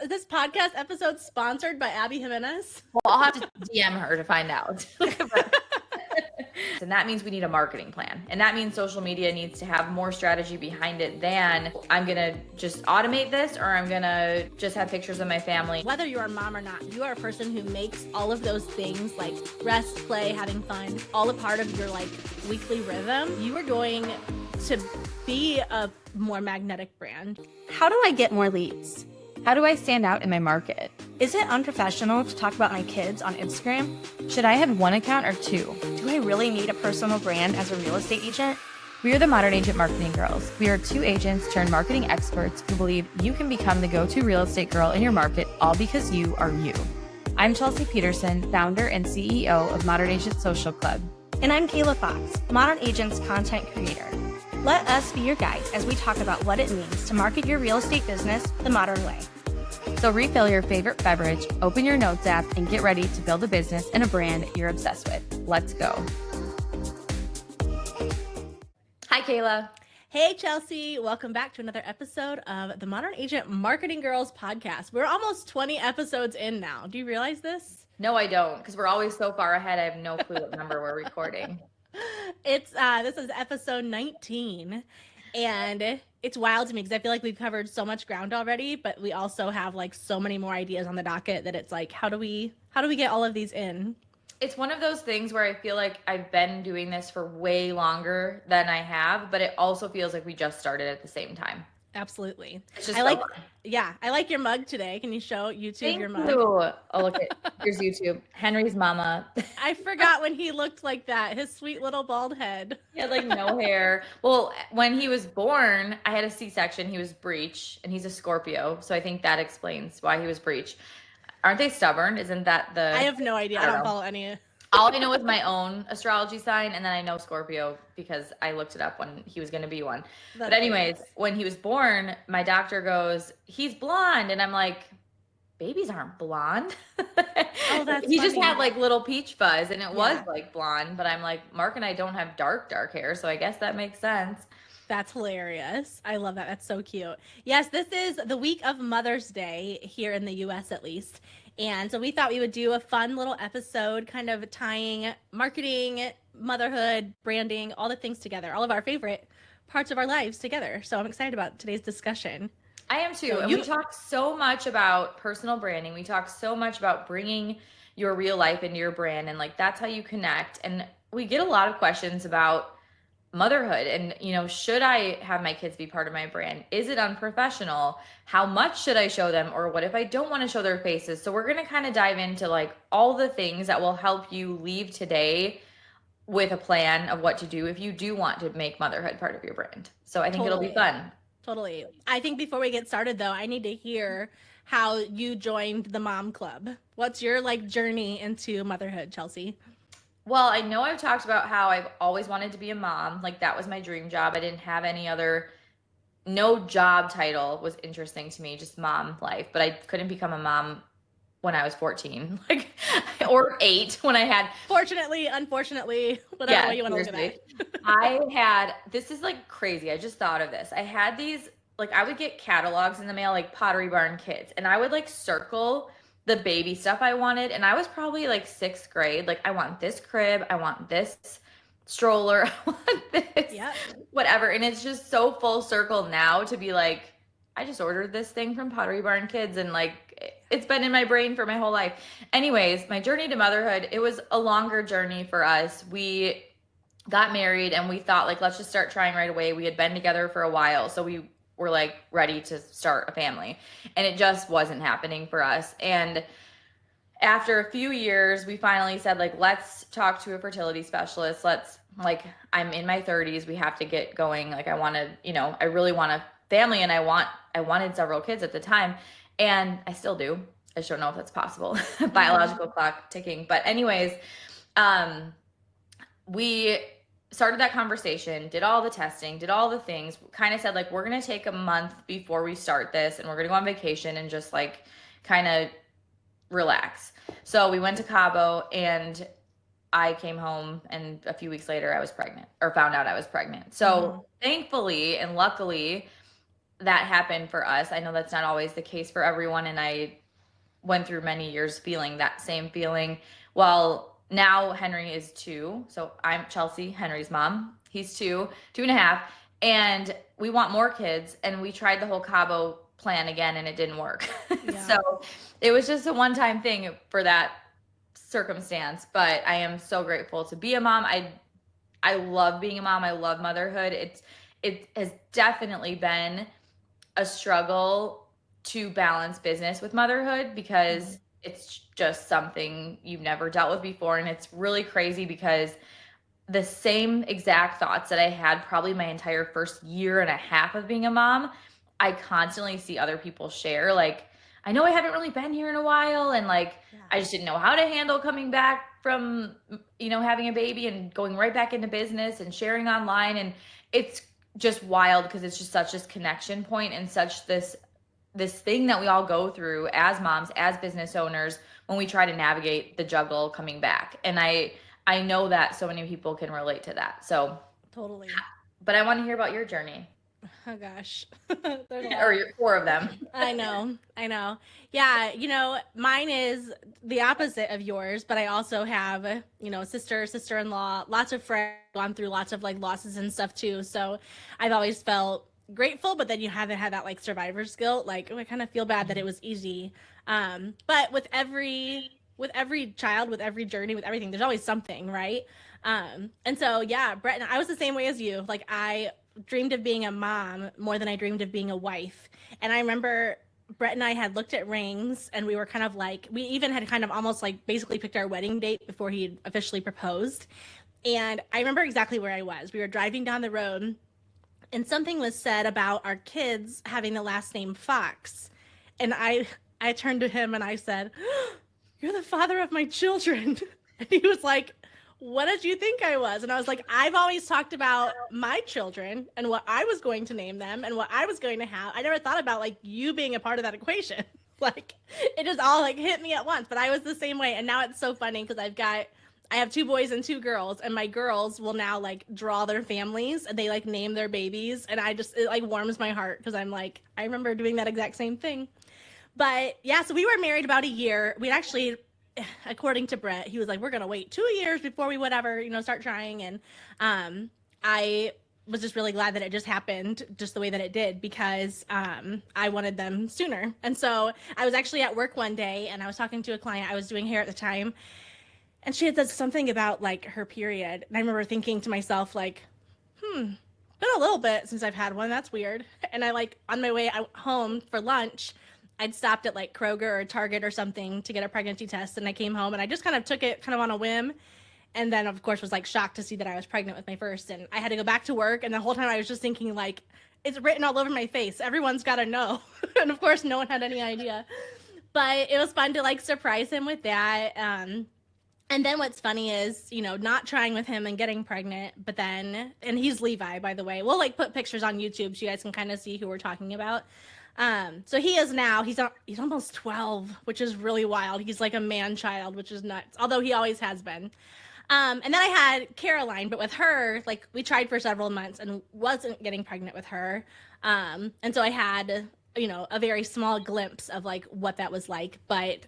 this podcast episode sponsored by Abby Jimenez? Well, I'll have to DM her to find out. And that means we need a marketing plan. And that means social media needs to have more strategy behind it than I'm going to just automate this or I'm going to just have pictures of my family. Whether you're a mom or not, you are a person who makes all of those things like rest, play, having fun, all a part of your like weekly rhythm. You are going to be a more magnetic brand. How do I get more leads? How do I stand out in my market? Is it unprofessional to talk about my kids on Instagram? Should I have one account or two? Do I really need a personal brand as a real estate agent? We are the Modern Agent Marketing Girls. We are 2 agents turned marketing experts who believe you can become the go-to real estate girl in your market all because you are you. I'm Chelsea Peterson, founder and CEO of Modern Agent Social Club. And I'm Kayla Fox, Modern Agent's content creator. Let us be your guides as we talk about what it means to market your real estate business the modern way. So refill your favorite beverage, open your notes app, and get ready to build a business and a brand you're obsessed with. Let's go. Hi, Kayla. Hey, Chelsea. Welcome back to another episode of the Modern Agent Marketing Girls podcast. We're almost 20 episodes in now. Do you realize this? No, I don't, because we're always so far ahead. I have no clue what number we're recording. This is episode 19, and it's wild to me because I feel like we've covered so much ground already, but we also have like so many more ideas on the docket that it's like, how do we get all of these in? It's one of those things where I feel like I've been doing this for way longer than I have, but it also feels like we just started at the same time. Absolutely. It's just I like your mug today. Can you show YouTube Thank your mug? you. Oh, look at here's YouTube. Henry's mama. I forgot when he looked like that. His sweet little bald head. He had like no hair. Well, when he was born, I had a C-section. He was breech, and he's a Scorpio, so I think that explains why he was breech. Aren't they stubborn? Isn't that the? I have no idea. I don't follow any. All I know is my own astrology sign, and then I know Scorpio because I looked it up when he was going to be one. But anyways, when he was born, my doctor goes, he's blonde. And I'm like, babies aren't blonde. Oh, that's He funny. just had like little peach fuzz, and it was like blonde. But I'm like, Mark and I don't have dark hair, so I guess that makes sense. That's hilarious. I love that. That's so cute. Yes, this is the week of Mother's Day here in the US at least. And so we thought we would do a fun little episode kind of tying marketing, motherhood, branding, all the things together, all of our favorite parts of our lives together. So I'm excited about today's discussion. I am too. And we talk so much about personal branding. We talk so much about bringing your real life into your brand. And like, that's how you connect. And we get a lot of questions about motherhood and, you know, should I have my kids be part of my brand? Is it unprofessional? How much should I show them? Or what if I don't want to show their faces? So we're going to kind of dive into like all the things that will help you leave today with a plan of what to do if you do want to make motherhood part of your brand. So I think it'll be fun. Totally. I think before we get started though, I need to hear how you joined the mom club. What's your like journey into motherhood, Chelsea? Well, I know I've talked about how I've always wanted to be a mom. Like that was my dream job. I didn't have any other, no job title was interesting to me, just mom life. But I couldn't become a mom when I was 14, like, or 8 when I had. Fortunately, unfortunately, whatever way you want to look at that. This is like crazy. I just thought of this. I had these, like I would get catalogs in the mail, like Pottery Barn Kids. And I would like circle the baby stuff I wanted. And I was probably like 6th grade. Like I want this crib. I want this stroller. I want this, whatever. And it's just so full circle now to be like, I just ordered this thing from Pottery Barn Kids. And like, it's been in my brain for my whole life. Anyways, my journey to motherhood, it was a longer journey for us. We got married and we thought like, let's just start trying right away. We had been together for a while. So we were like ready to start a family, and it just wasn't happening for us. And after a few years, we finally said like, let's talk to a fertility specialist. I'm in my 30s. We have to get going. Like I want to, you know, I really want a family, and I wanted several kids at the time, and I still do. I just don't know if that's possible. Biological clock ticking. But anyways, we started that conversation, did all the testing, did all the things, kind of said like, we're going to take a month before we start this, and we're going to go on vacation and just like kind of relax. So we went to Cabo, and I came home, and a few weeks later I was pregnant, or found out I was pregnant. So thankfully and luckily, that happened for us. I know that's not always the case for everyone, and I went through many years feeling that same feeling. Well, now Henry is 2. So I'm Chelsea, Henry's mom. He's 2, 2.5. And we want more kids. And we tried the whole Cabo plan again and it didn't work. Yeah. So it was just a one-time thing for that circumstance. But I am so grateful to be a mom. I love being a mom. I love motherhood. It has definitely been a struggle to balance business with motherhood because it's just something you've never dealt with before. And it's really crazy because the same exact thoughts that I had probably my entire first year and a half of being a mom, I constantly see other people share. Like, I know I haven't really been here in a while, and like, I just didn't know how to handle coming back from, having a baby and going right back into business and sharing online. And it's just wild because it's just such this connection point and such this thing that we all go through as moms, as business owners, when we try to navigate the juggle coming back. And I know that so many people can relate to that. So Totally. But I want to hear about your journey. Oh gosh. Or your 4 of them. I know. Yeah, mine is the opposite of yours, but I also have, sister-in-law, lots of friends, gone through lots of like losses and stuff too. So I've always felt grateful, but then you haven't had that like survivor's guilt. Like, I kind of feel bad that it was easy. But with every child, with every journey, with everything, there's always something, right? And so, yeah, Brett and I was the same way as you. Like, I dreamed of being a mom more than I dreamed of being a wife. And I remember Brett and I had looked at rings, and we were kind of like, we even had kind of almost like basically picked our wedding date before he had officially proposed. And I remember exactly where I was. We were driving down the road, and something was said about our kids having the last name Fox. And I turned to him and I said, "You're the father of my children." And he was like, "What did you think I was?" And I was like, "I've always talked about my children and what I was going to name them and what I was going to have. I never thought about like you being a part of that equation." Like, it just all like hit me at once. But I was the same way. And now it's so funny because I have 2 boys and 2 girls, and my girls will now like draw their families and they like name their babies. And it like warms my heart because I'm like, I remember doing that exact same thing. But yeah, so we were married about a year. We'd actually, according to Brett, he was like, "We're going to wait 2 years before we whatever, start trying." And I was just really glad that it just happened just the way that it did because I wanted them sooner. And so I was actually at work one day and I was talking to a client. I was doing hair at the time. And she had said something about like her period. And I remember thinking to myself, like, been a little bit since I've had one. That's weird. And I like on my way out home for lunch, I'd stopped at like Kroger or Target or something to get a pregnancy test. And I came home and I just kind of took it kind of on a whim. And then of course was like shocked to see that I was pregnant with my first. And I had to go back to work. And the whole time I was just thinking like, it's written all over my face. Everyone's got to know. And of course no one had any idea. But it was fun to like surprise him with that. And then what's funny is, not trying with him and getting pregnant, but then, and he's Levi, by the way. We'll like put pictures on YouTube so you guys can kind of see who we're talking about. So he is now, he's almost 12, which is really wild. He's like a man child, which is nuts, although he always has been. And then I had Caroline, but with her, like we tried for several months and wasn't getting pregnant with her. And so I had, a very small glimpse of like what that was like. But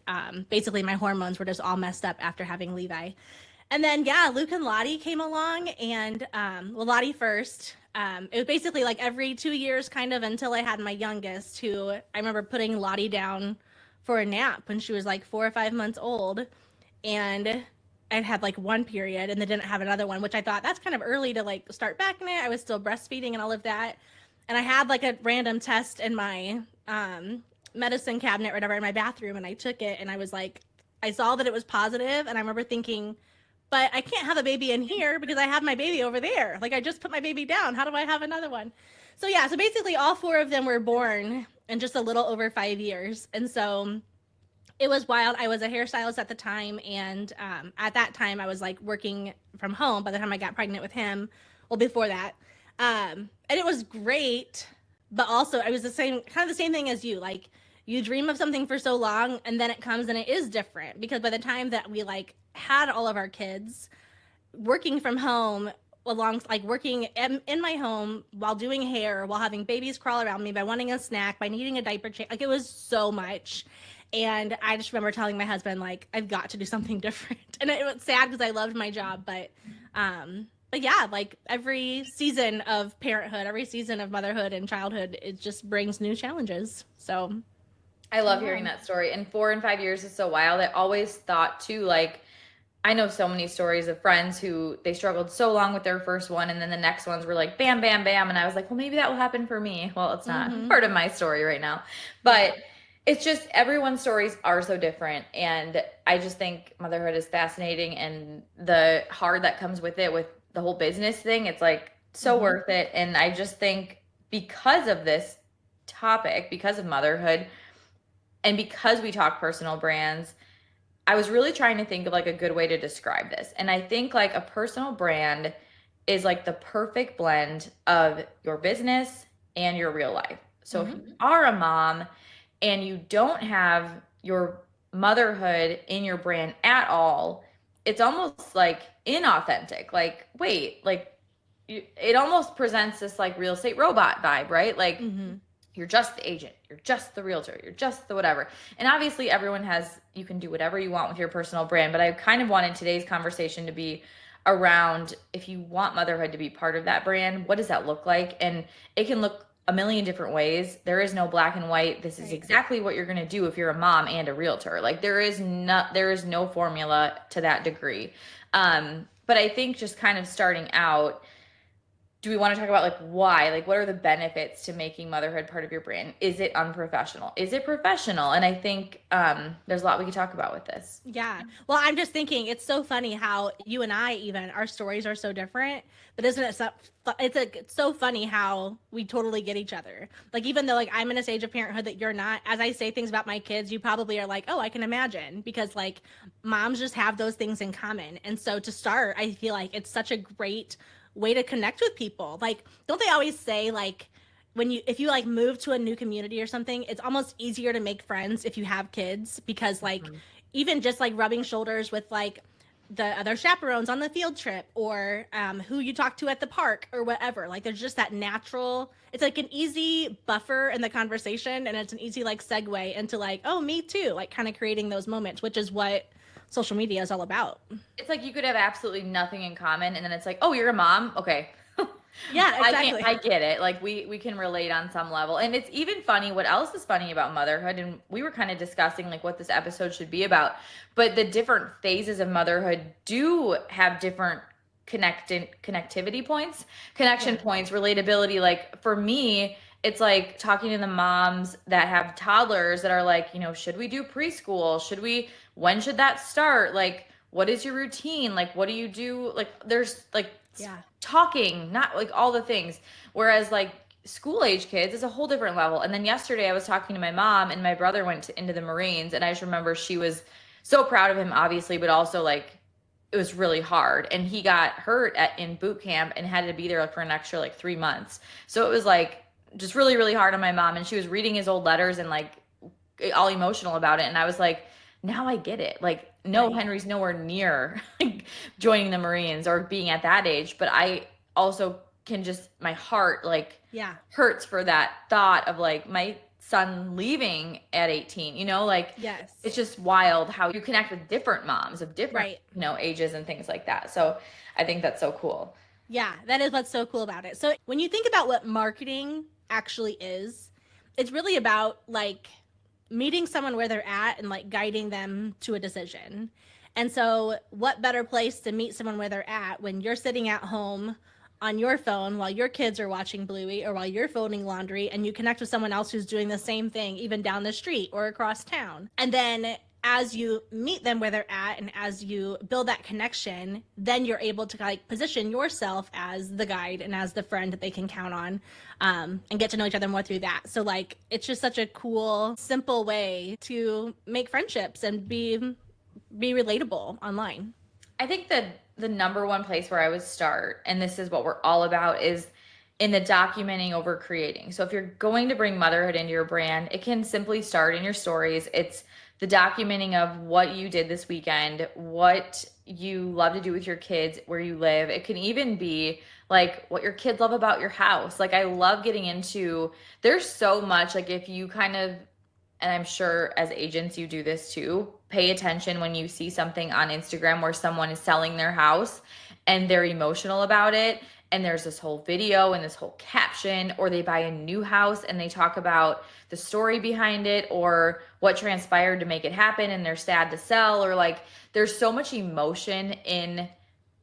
basically my hormones were just all messed up after having Levi. And then, yeah, Luke and Lottie came along and, Lottie first. It was basically like every 2 years kind of until I had my youngest, who I remember putting Lottie down for a nap when she was like 4 or 5 months old. And I'd had like one period and then didn't have another one, which I thought that's kind of early to like start back in it. I was still breastfeeding and all of that. And I had like a random test in my medicine cabinet or whatever in my bathroom, and I took it and I was like, I saw that it was positive, and I remember thinking, but I can't have a baby in here because I have my baby over there. Like I just put my baby down. How do I have another one? So yeah, so basically all 4 of them were born in just a little over 5 years. And so it was wild. I was a hairstylist at the time. And at that time I was like working from home by the time I got pregnant with him. Well, before that. And it was great, but also I was the same thing as you. Like you dream of something for so long and then it comes and it is different, because by the time that we like had all of our kids, working from home along like working in my home while doing hair, while having babies crawl around me, by wanting a snack, by needing a diaper change. Like it was so much. And I just remember telling my husband, like, I've got to do something different. And it was sad because I loved my job, but yeah, like every season of parenthood, every season of motherhood and childhood, it just brings new challenges. So I love hearing that story. And 4 and 5 years is so wild. I always thought too, like, I know so many stories of friends who they struggled so long with their first one, and then the next ones were like bam, bam, bam. And I was like, well, maybe that will happen for me. Well, it's not part of my story right now. But it's just everyone's stories are so different. And I just think motherhood is fascinating, and the hard that comes with it, with the whole business thing, it's like so worth it. And I just think because of this topic, because of motherhood, and because we talk personal brands, I was really trying to think of like a good way to describe this. And I think like a personal brand is like the perfect blend of your business and your real life. So if you are a mom and you don't have your motherhood in your brand at all, it's almost like inauthentic. Like, wait, like it almost presents this like real estate robot vibe, right? Like you're just the agent, you're just the realtor, you're just the whatever. And obviously everyone has, you can do whatever you want with your personal brand, but I kind of wanted today's conversation to be around, if you want motherhood to be part of that brand, what does that look like? And it can look a million different ways. There is no black and white. This is exactly what you're going to do if you're a mom and a realtor. Like there is no formula to that degree. But I think just kind of starting out, do we want to talk about like why, like what are the benefits to making motherhood part of your brand? Is it unprofessional? Is it professional? And I think there's a lot we could talk about with this. Yeah. Well, I'm just thinking it's so funny how you and I, even our stories are so different, but isn't it it's so funny how we totally get each other. Like, even though like I'm in a stage of parenthood that you're not, as I say things about my kids, you probably are like, oh, I can imagine, because like moms just have those things in common. And so to start, I feel like it's such a great way to connect with people. Like, don't they always say like if you like move to a new community or something, it's almost easier to make friends if you have kids, because like even just like rubbing shoulders with like the other chaperones on the field trip, or who you talk to at the park or whatever, like there's just that natural, it's like an easy buffer in the conversation, and it's an easy like segue into like, oh, me too, like kind of creating those moments, which is what social media is all about. It's like you could have absolutely nothing in common, and then it's like, oh, you're a mom? Okay. Yeah, exactly. I get it. Like we can relate on some level. And it's even funny, what else is funny about motherhood, and we were kind of discussing like what this episode should be about, but the different phases of motherhood do have different connectivity points, connection points, relatability. Like for me, it's like talking to the moms that have toddlers that are like, you know, should we do preschool? When should that start? Like, what is your routine? Like, what do you do? Like, there's like talking, not like all the things. Whereas like school age kids is a whole different level. And then yesterday I was talking to my mom, and my brother went into the Marines, and I just remember she was so proud of him, obviously, but also like it was really hard. And he got hurt in boot camp and had to be there for an extra like 3 months. So it was like just really, really hard on my mom. And she was reading his old letters and like all emotional about it. And I was like, now I get it. Like, no, Henry's nowhere near joining the Marines or being at that age. But I also can just, my heart like hurts for that thought of like my son leaving at 18, you know, like it's just wild how you connect with different moms of different, you know, ages and things like that. So I think that's so cool. Yeah, that is what's so cool about it. So when you think about what marketing actually is, it's really about like meeting someone where they're at and like guiding them to a decision. And so what better place to meet someone where they're at when you're sitting at home on your phone while your kids are watching Bluey, or while you're folding laundry, and you connect with someone else who's doing the same thing, even down the street or across town. And then as you meet them where they're at, and as you build that connection, then you're able to like position yourself as the guide and as the friend that they can count on, and get to know each other more through that. So like, it's just such a cool, simple way to make friendships and be relatable online. I think that the number one place where I would start, and this is what we're all about, is in the documenting over creating. So if you're going to bring motherhood into your brand, it can simply start in your stories. It's the documenting of what you did this weekend, what you love to do with your kids, where you live. It can even be like what your kids love about your house. Like I love getting into, there's so much, like if you kind of, and I'm sure as agents you do this too, pay attention when you see something on Instagram where someone is selling their house and they're emotional about it, and there's this whole video and this whole caption, or they buy a new house and they talk about the story behind it or what transpired to make it happen and they're sad to sell, or like there's so much emotion in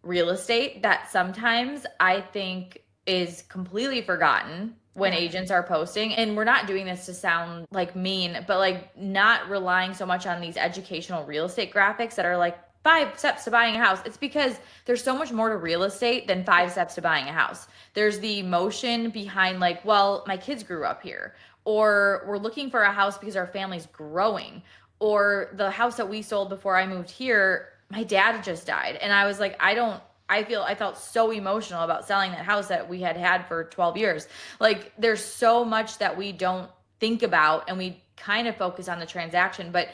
real estate that sometimes I think is completely forgotten when agents are posting. And we're not doing this to sound like mean, but like not relying so much on these educational real estate graphics that are like 5 steps to buying a house. It's because there's so much more to real estate than 5 steps to buying a house. There's the emotion behind like, well, my kids grew up here, or we're looking for a house because our family's growing, or the house that we sold before I moved here, my dad just died. And I was like, I felt so emotional about selling that house that we had for 12 years. Like there's so much that we don't think about, and we kind of focus on the transaction. But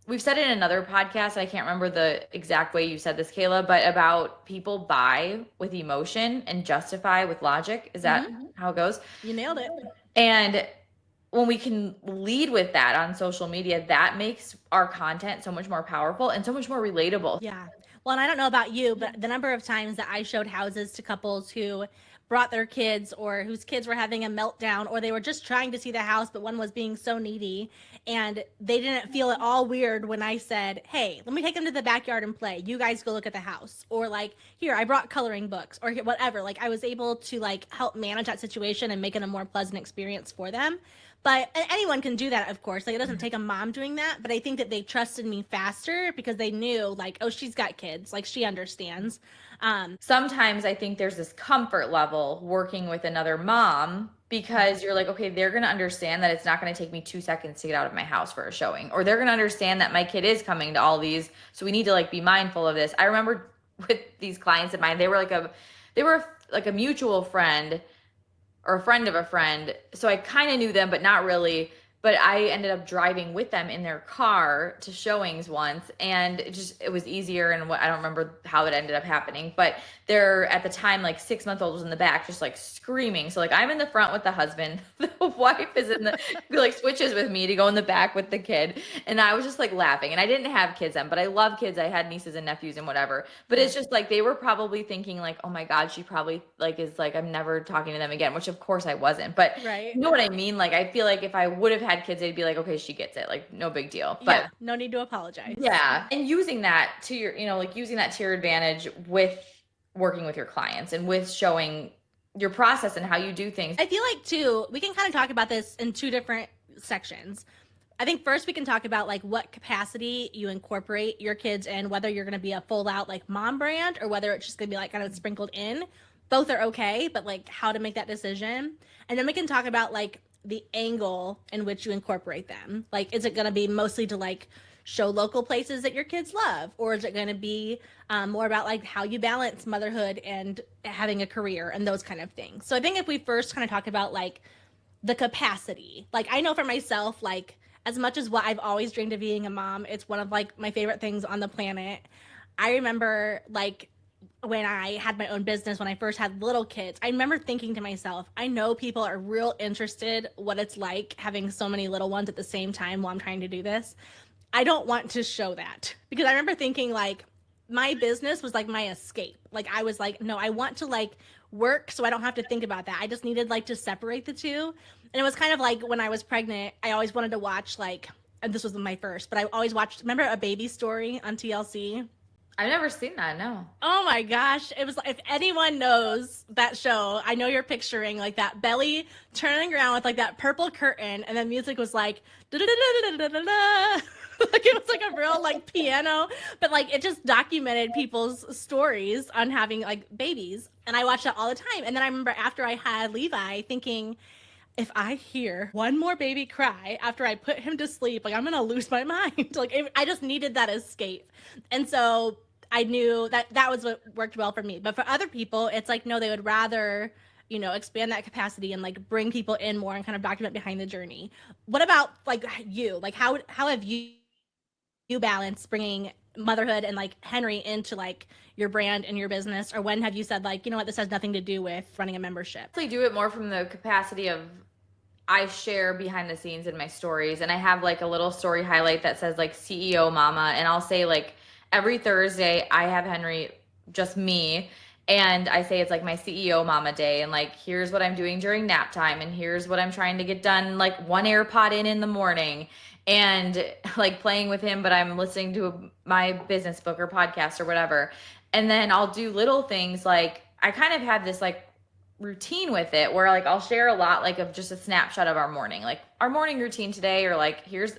we've said it in another podcast, I can't remember the exact way you said this, Kayla, but about people buy with emotion and justify with logic. Is that how it goes? You nailed it. And when we can lead with that on social media, that makes our content so much more powerful and so much more relatable. Yeah. Well, and I don't know about you, but the number of times that I showed houses to couples who brought their kids, or whose kids were having a meltdown, or they were just trying to see the house, but one was being so needy, and they didn't feel at all weird when I said, hey, let me take them to the backyard and play. You guys go look at the house. Or like, here, I brought coloring books, or whatever. Like I was able to like help manage that situation and make it a more pleasant experience for them. But anyone can do that, of course. Like it doesn't take a mom doing that, but I think that they trusted me faster because they knew like, oh, she's got kids, like she understands. Sometimes I think there's this comfort level working with another mom because you're like, okay, they're going to understand that it's not going to take me 2 seconds to get out of my house for a showing, or they're going to understand that my kid is coming to all these. So we need to like be mindful of this. I remember with these clients of mine, they were like a mutual friend or a friend of a friend. So I kind of knew them, but not really. But I ended up driving with them in their car to showings once, and it was easier. And I don't remember how it ended up happening, but they're at the time like 6-month-old was in the back, just like screaming. So like I'm in the front with the husband, the wife is in the like switches with me to go in the back with the kid, and I was just like laughing. And I didn't have kids then, but I love kids. I had nieces and nephews and whatever. But it's just like they were probably thinking like, oh my God, she probably like is like I'm never talking to them again, which of course I wasn't. But Right. You know what I mean? Like I feel like if I would have had kids, they'd be like, okay, she gets it, like no big deal. But yeah, no need to apologize. yeah, and using that to your, like using that to your advantage with working with your clients and with showing your process and how you do things. I feel like too, we can kind of talk about this in 2 different sections. I think first we can talk about like what capacity you incorporate your kids in, whether you're going to be a full out like mom brand or whether it's just going to be like kind of sprinkled in. Both are okay, but like how to make that decision. And then we can talk about like the angle in which you incorporate them. Like, is it going to be mostly to like show local places that your kids love, or is it going to be more about like how you balance motherhood and having a career and those kind of things? So I think if we first kind of talk about like the capacity, like I know for myself, like as much as what I've always dreamed of being a mom, it's one of like my favorite things on the planet. I remember like when I had my own business, when I first had little kids, I remember thinking to myself, I know people are real interested what it's like having so many little ones at the same time while I'm trying to do this. I don't want to show that, because I remember thinking like my business was like my escape. Like I was like, no, I want to like work so I don't have to think about that. I just needed like to separate the two. And it was kind of like when I was pregnant, I always wanted to watch like, and this was my first, but I always watched, remember A Baby Story on TLC? I've never seen that, no. Oh my gosh. It was like, if anyone knows that show, I know you're picturing like that belly turning around with like that purple curtain, and then music was like da-da-da-da-da-da-da. Like it was like a real like piano, but like it just documented people's stories on having like babies. And I watched that all the time. And then I remember after I had Levi thinking, if I hear one more baby cry after I put him to sleep, like I'm going to lose my mind. Like I just needed that escape. And so I knew that that was what worked well for me. But for other people, it's like, no, they would rather, you know, expand that capacity and like bring people in more and kind of document behind the journey. What about like you? Like how have you you balance bringing motherhood and like Henry into like your brand and your business? Or when have you said like, you know what, this has nothing to do with running a membership? I do it more from the capacity of I share behind the scenes in my stories, and I have like a little story highlight that says like CEO mama, and I'll say like every Thursday I have Henry, just me, and I say it's like my CEO mama day, and like here's what I'm doing during nap time, and here's what I'm trying to get done, like one AirPod in the morning, and like playing with him, but I'm listening to my business book or podcast or whatever. And then I'll do little things like I kind of have this like routine with it where like I'll share a lot like of just a snapshot of our morning, like our morning routine today, or like here's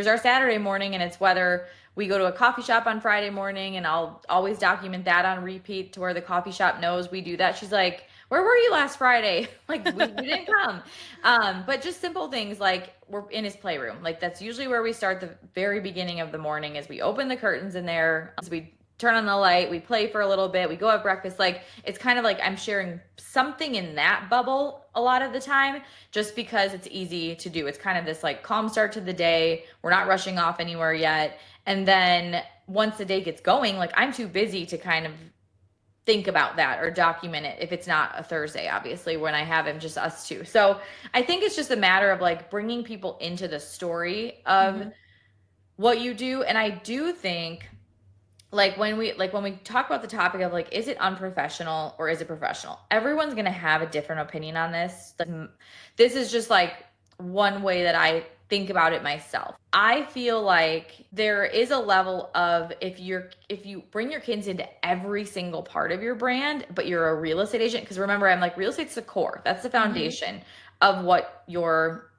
our Saturday morning, and it's whether we go to a coffee shop on Friday morning, and I'll always document that on repeat to where the coffee shop knows we do that. She's like, where were you last Friday? Like we didn't come. But just simple things like we're in his playroom. Like that's usually where we start the very beginning of the morning, as we open the curtains in there, as we turn on the light, we play for a little bit, we go have breakfast. Like it's kind of like I'm sharing something in that bubble a lot of the time, just because it's easy to do. It's kind of this like calm start to the day. We're not rushing off anywhere yet. And then once the day gets going, like I'm too busy to kind of think about that or document it if it's not a Thursday, obviously, when I have him just us two. So I think it's just a matter of like bringing people into the story of what you do. And I do think like when we talk about the topic of like, is it unprofessional or is it professional? Everyone's going to have a different opinion on this. This is just like one way that I think about it myself. I feel like there is a level of if you bring your kids into every single part of your brand, but you're a real estate agent, because remember, I'm like, real estate's the core. That's the foundation of what you're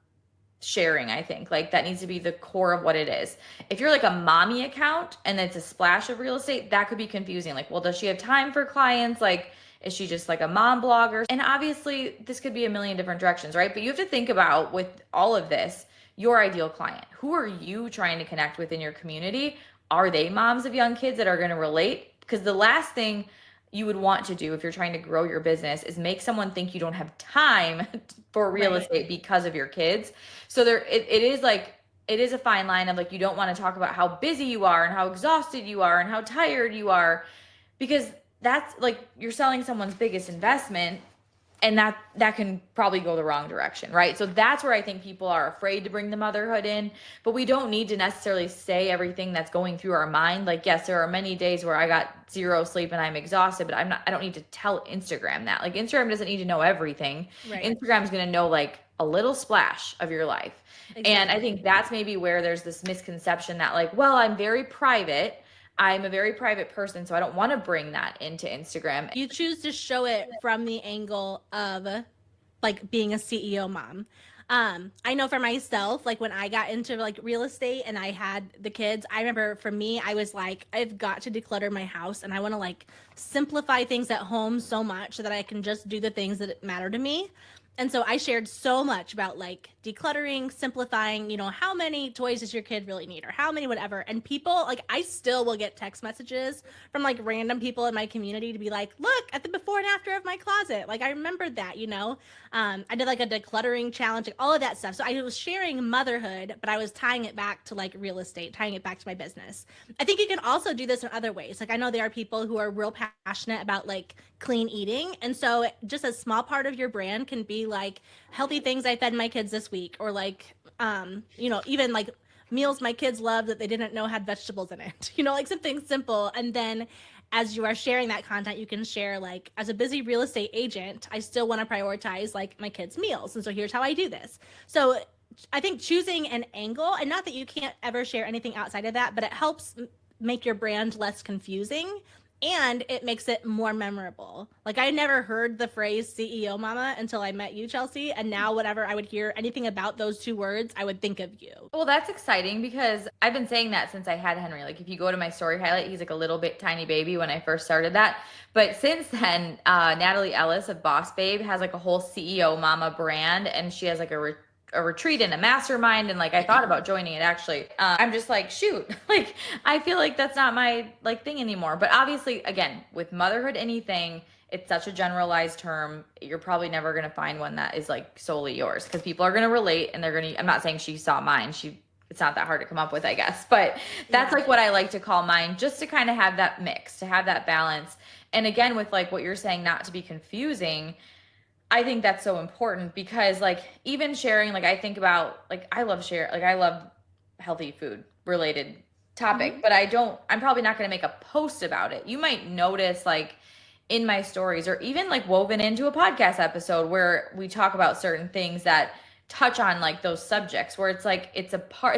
sharing. I think like that needs to be the core of what it is. If you're like a mommy account and it's a splash of real estate, that could be confusing. Like, well, does she have time for clients? Like, is she just like a mom blogger? And obviously this could be a million different directions, right? But you have to think about, with all of this, your ideal client. Who are you trying to connect with in your community? Are they moms of young kids that are going to relate? Because the last thing you would want to do if you're trying to grow your business is make someone think you don't have time for real estate because of your kids. So it is a fine line of like, you don't want to talk about how busy you are and how exhausted you are and how tired you are, because that's like you're selling someone's biggest investment, and that can probably go the wrong direction, right? So that's where I think people are afraid to bring the motherhood in, but we don't need to necessarily say everything that's going through our mind. Like, yes, there are many days where I got zero sleep and I'm exhausted, but I don't need to tell Instagram that. Like, Instagram doesn't need to know everything. Right. Instagram's going to know like a little splash of your life. Exactly. And I think that's maybe where there's this misconception that like, well, I'm very private. I'm a very private person, so I don't want to bring that into Instagram. You choose to show it from the angle of like being a CEO mom. I know for myself, like when I got into like real estate and I had the kids, I remember for me, I was like, I've got to declutter my house, and I want to like simplify things at home so much so that I can just do the things that matter to me. And so I shared so much about like decluttering, simplifying, you know, how many toys does your kid really need, or how many whatever. And people, like, I still will get text messages from like random people in my community to be like, look at the before and after of my closet. Like, I remembered that, you know. I did like a decluttering challenge, like all of that stuff. So I was sharing motherhood, but I was tying it back to like real estate, tying it back to my business. I think you can also do this in other ways. Like, I know there are people who are real passionate about like clean eating. And so just a small part of your brand can be like healthy things I fed my kids this week, or like, you know, even like meals my kids love that they didn't know had vegetables in it, you know, like something simple. And then as you are sharing that content, you can share like, as a busy real estate agent, I still want to prioritize like my kids' meals. And so here's how I do this. So I think choosing an angle, and not that you can't ever share anything outside of that, but it helps make your brand less confusing, and it makes it more memorable. Like, I never heard the phrase CEO mama until I met you, Chelsea. And now whenever I would hear anything about those two words, I would think of you. Well, that's exciting, because I've been saying that since I had Henry. Like, if you go to my story highlight, he's like a little bit tiny baby when I first started that. But since then, Natalie Ellis of Boss Babe has like a whole CEO mama brand, and she has like a retreat and a mastermind, and like I thought about joining it actually. I'm just like, shoot, like I feel like that's not my like thing anymore. But obviously, again, with motherhood, anything, it's such a generalized term. You're probably never going to find one that is like solely yours, because people are going to relate, and they're going to, I'm not saying she saw mine, she it's not that hard to come up with, I guess. But that's like what I like to call mine, just to kind of have that mix, to have that balance. And again, with like what you're saying, not to be confusing, I think that's so important because like even sharing, like I think about, like I love healthy food related topic, but I'm probably not going to make a post about it. You might notice like in my stories or even like woven into a podcast episode where we talk about certain things that touch on like those subjects, where it's like it's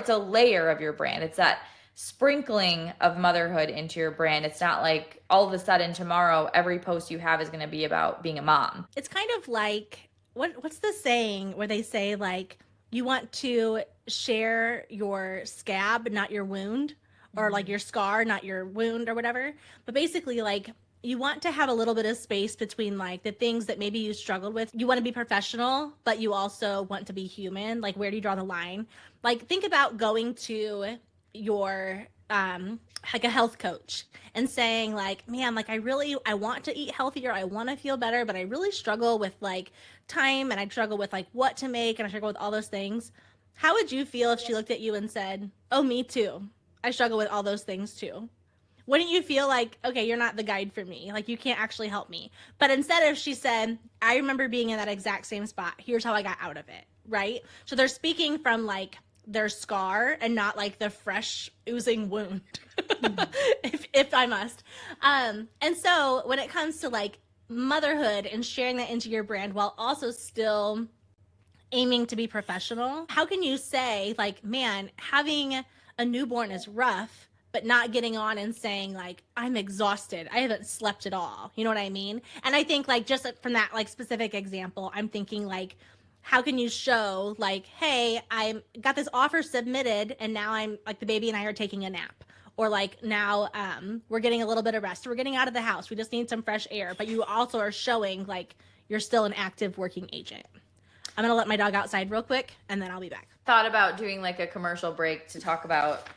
a layer of your brand. It's that sprinkling of motherhood into your brand. It's not like all of a sudden tomorrow every post you have is going to be about being a mom. It's kind of like what's the saying where they say like you want to share your scab, not your wound, or like your scar, not your wound or whatever. But basically like you want to have a little bit of space between like the things that maybe you struggled with. You want to be professional, but you also want to be human. Like where do you draw the line? Like think about going to your like a health coach and saying like, man, like I want to eat healthier, I want to feel better, but I really struggle with like time, and I struggle with like what to make, and I struggle with all those things. How would you feel if she looked at you and said, oh, me too, I struggle with all those things too? Wouldn't you feel like, okay, you're not the guide for me, like you can't actually help me? But instead of, she said, I remember being in that exact same spot, here's how I got out of it, right? So they're speaking from like their scar and not like the fresh oozing wound, if I must. And so when it comes to like motherhood and sharing that into your brand while also still aiming to be professional, how can you say like, man, having a newborn is rough, but not getting on and saying like, I'm exhausted, I haven't slept at all, you know what I mean? And I think like just from that like specific example, I'm thinking like, how can you show like, hey, I got this offer submitted and now I'm like, the baby and I are taking a nap, or like now we're getting a little bit of rest, we're getting out of the house, we just need some fresh air, but you also are showing like you're still an active working agent. I'm gonna let my dog outside real quick and then I'll be back. Thought about doing like a commercial break to talk about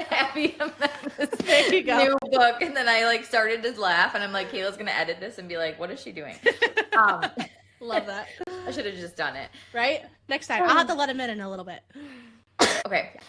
Abby Amanda's There you go. new book, and then I like started to laugh, and I'm like, Kayla's gonna edit this and be like, what is she doing? Love that. I should have just done it. Right? Next time. I'll have to let him in a little bit. Okay.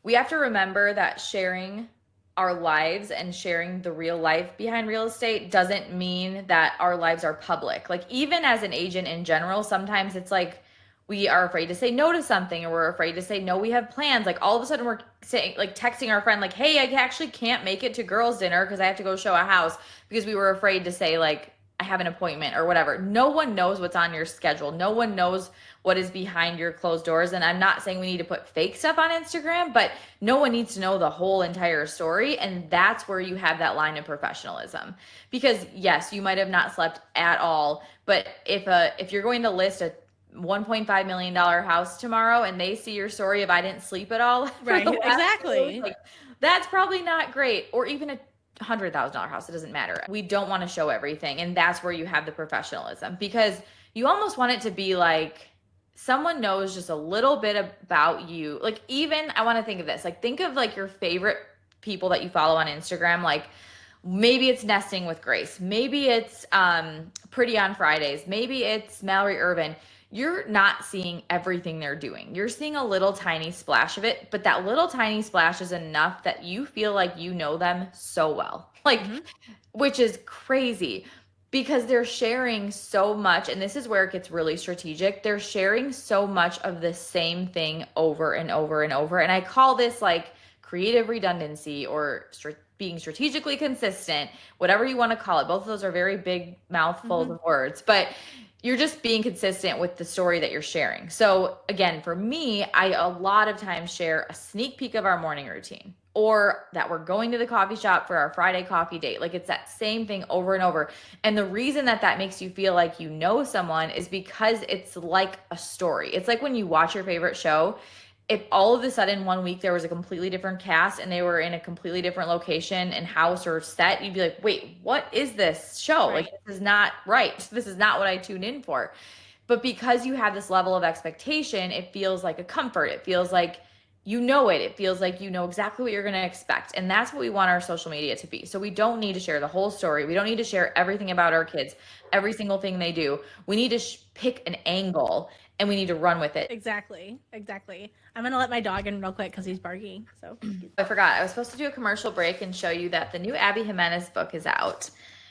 We have to remember that sharing our lives and sharing the real life behind real estate doesn't mean that our lives are public. Like even as an agent in general, sometimes it's like we are afraid to say no to something, or we're afraid to say no, we have plans. Like all of a sudden we're saying, like texting our friend like, hey, I actually can't make it to girls' dinner because I have to go show a house, because we were afraid to say like, I have an appointment or whatever. No one knows what's on your schedule. No one knows what is behind your closed doors. And I'm not saying we need to put fake stuff on Instagram, but no one needs to know the whole entire story. And that's where you have that line of professionalism. Because yes, you might have not slept at all, but if you're going to list a $1.5 million house tomorrow and they see your story of I didn't sleep at all, Right, exactly. like, that's probably not great. Or even a $100,000 house, it doesn't matter. We don't want to show everything. And that's where you have the professionalism, because you almost want it to be like someone knows just a little bit about you. Like even, I want to think of this, like think of like your favorite people that you follow on Instagram. Like maybe it's Nesting with Grace. Maybe it's Pretty on Fridays. Maybe it's Mallory Irvin. You're not seeing everything they're doing. You're seeing a little tiny splash of it, but that little tiny splash is enough that you feel like you know them so well, like, which is crazy because they're sharing so much. And this is where it gets really strategic. They're sharing so much of the same thing over and over and over. And I call this like creative redundancy or being strategically consistent, whatever you want to call it. Both of those are very big mouthfuls of words, but you're just being consistent with the story that you're sharing. So again, for me, I a lot of times share a sneak peek of our morning routine, or that we're going to the coffee shop for our Friday coffee date. Like it's that same thing over and over. And the reason that that makes you feel like you know someone is because it's like a story. It's like when you watch your favorite show, if all of a sudden one week there was a completely different cast and they were in a completely different location and house or set, you'd be like, wait, what is this show? Right. Like, this is not right. This is not what I tuned in for. But because you have this level of expectation, it feels like a comfort. It feels like you know it. It feels like you know exactly what you're going to expect. And that's what we want our social media to be. So we don't need to share the whole story. We don't need to share everything about our kids, every single thing they do. We need to pick an angle and we need to run with it. Exactly. I'm going to let my dog in real quick because he's barking. So I forgot. I was supposed to do a commercial break and show you that the new Abby Jimenez book is out.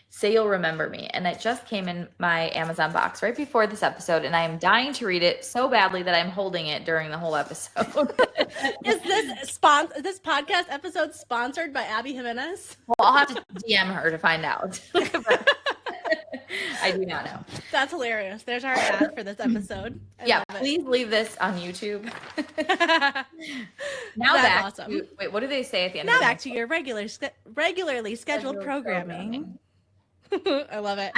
Say You'll Remember Me. And it just came in my Amazon box right before this episode. And I am dying to read it so badly that I'm holding it during the whole episode. Is this podcast episode sponsored by Abby Jimenez? Well, I'll have to DM her to find out. I do not know. That's hilarious. There's our ad for this episode. Yeah, please leave this on YouTube. Now That's back awesome. to, wait, what do they say at the end? Now of the back to your regularly scheduled programming. I love it.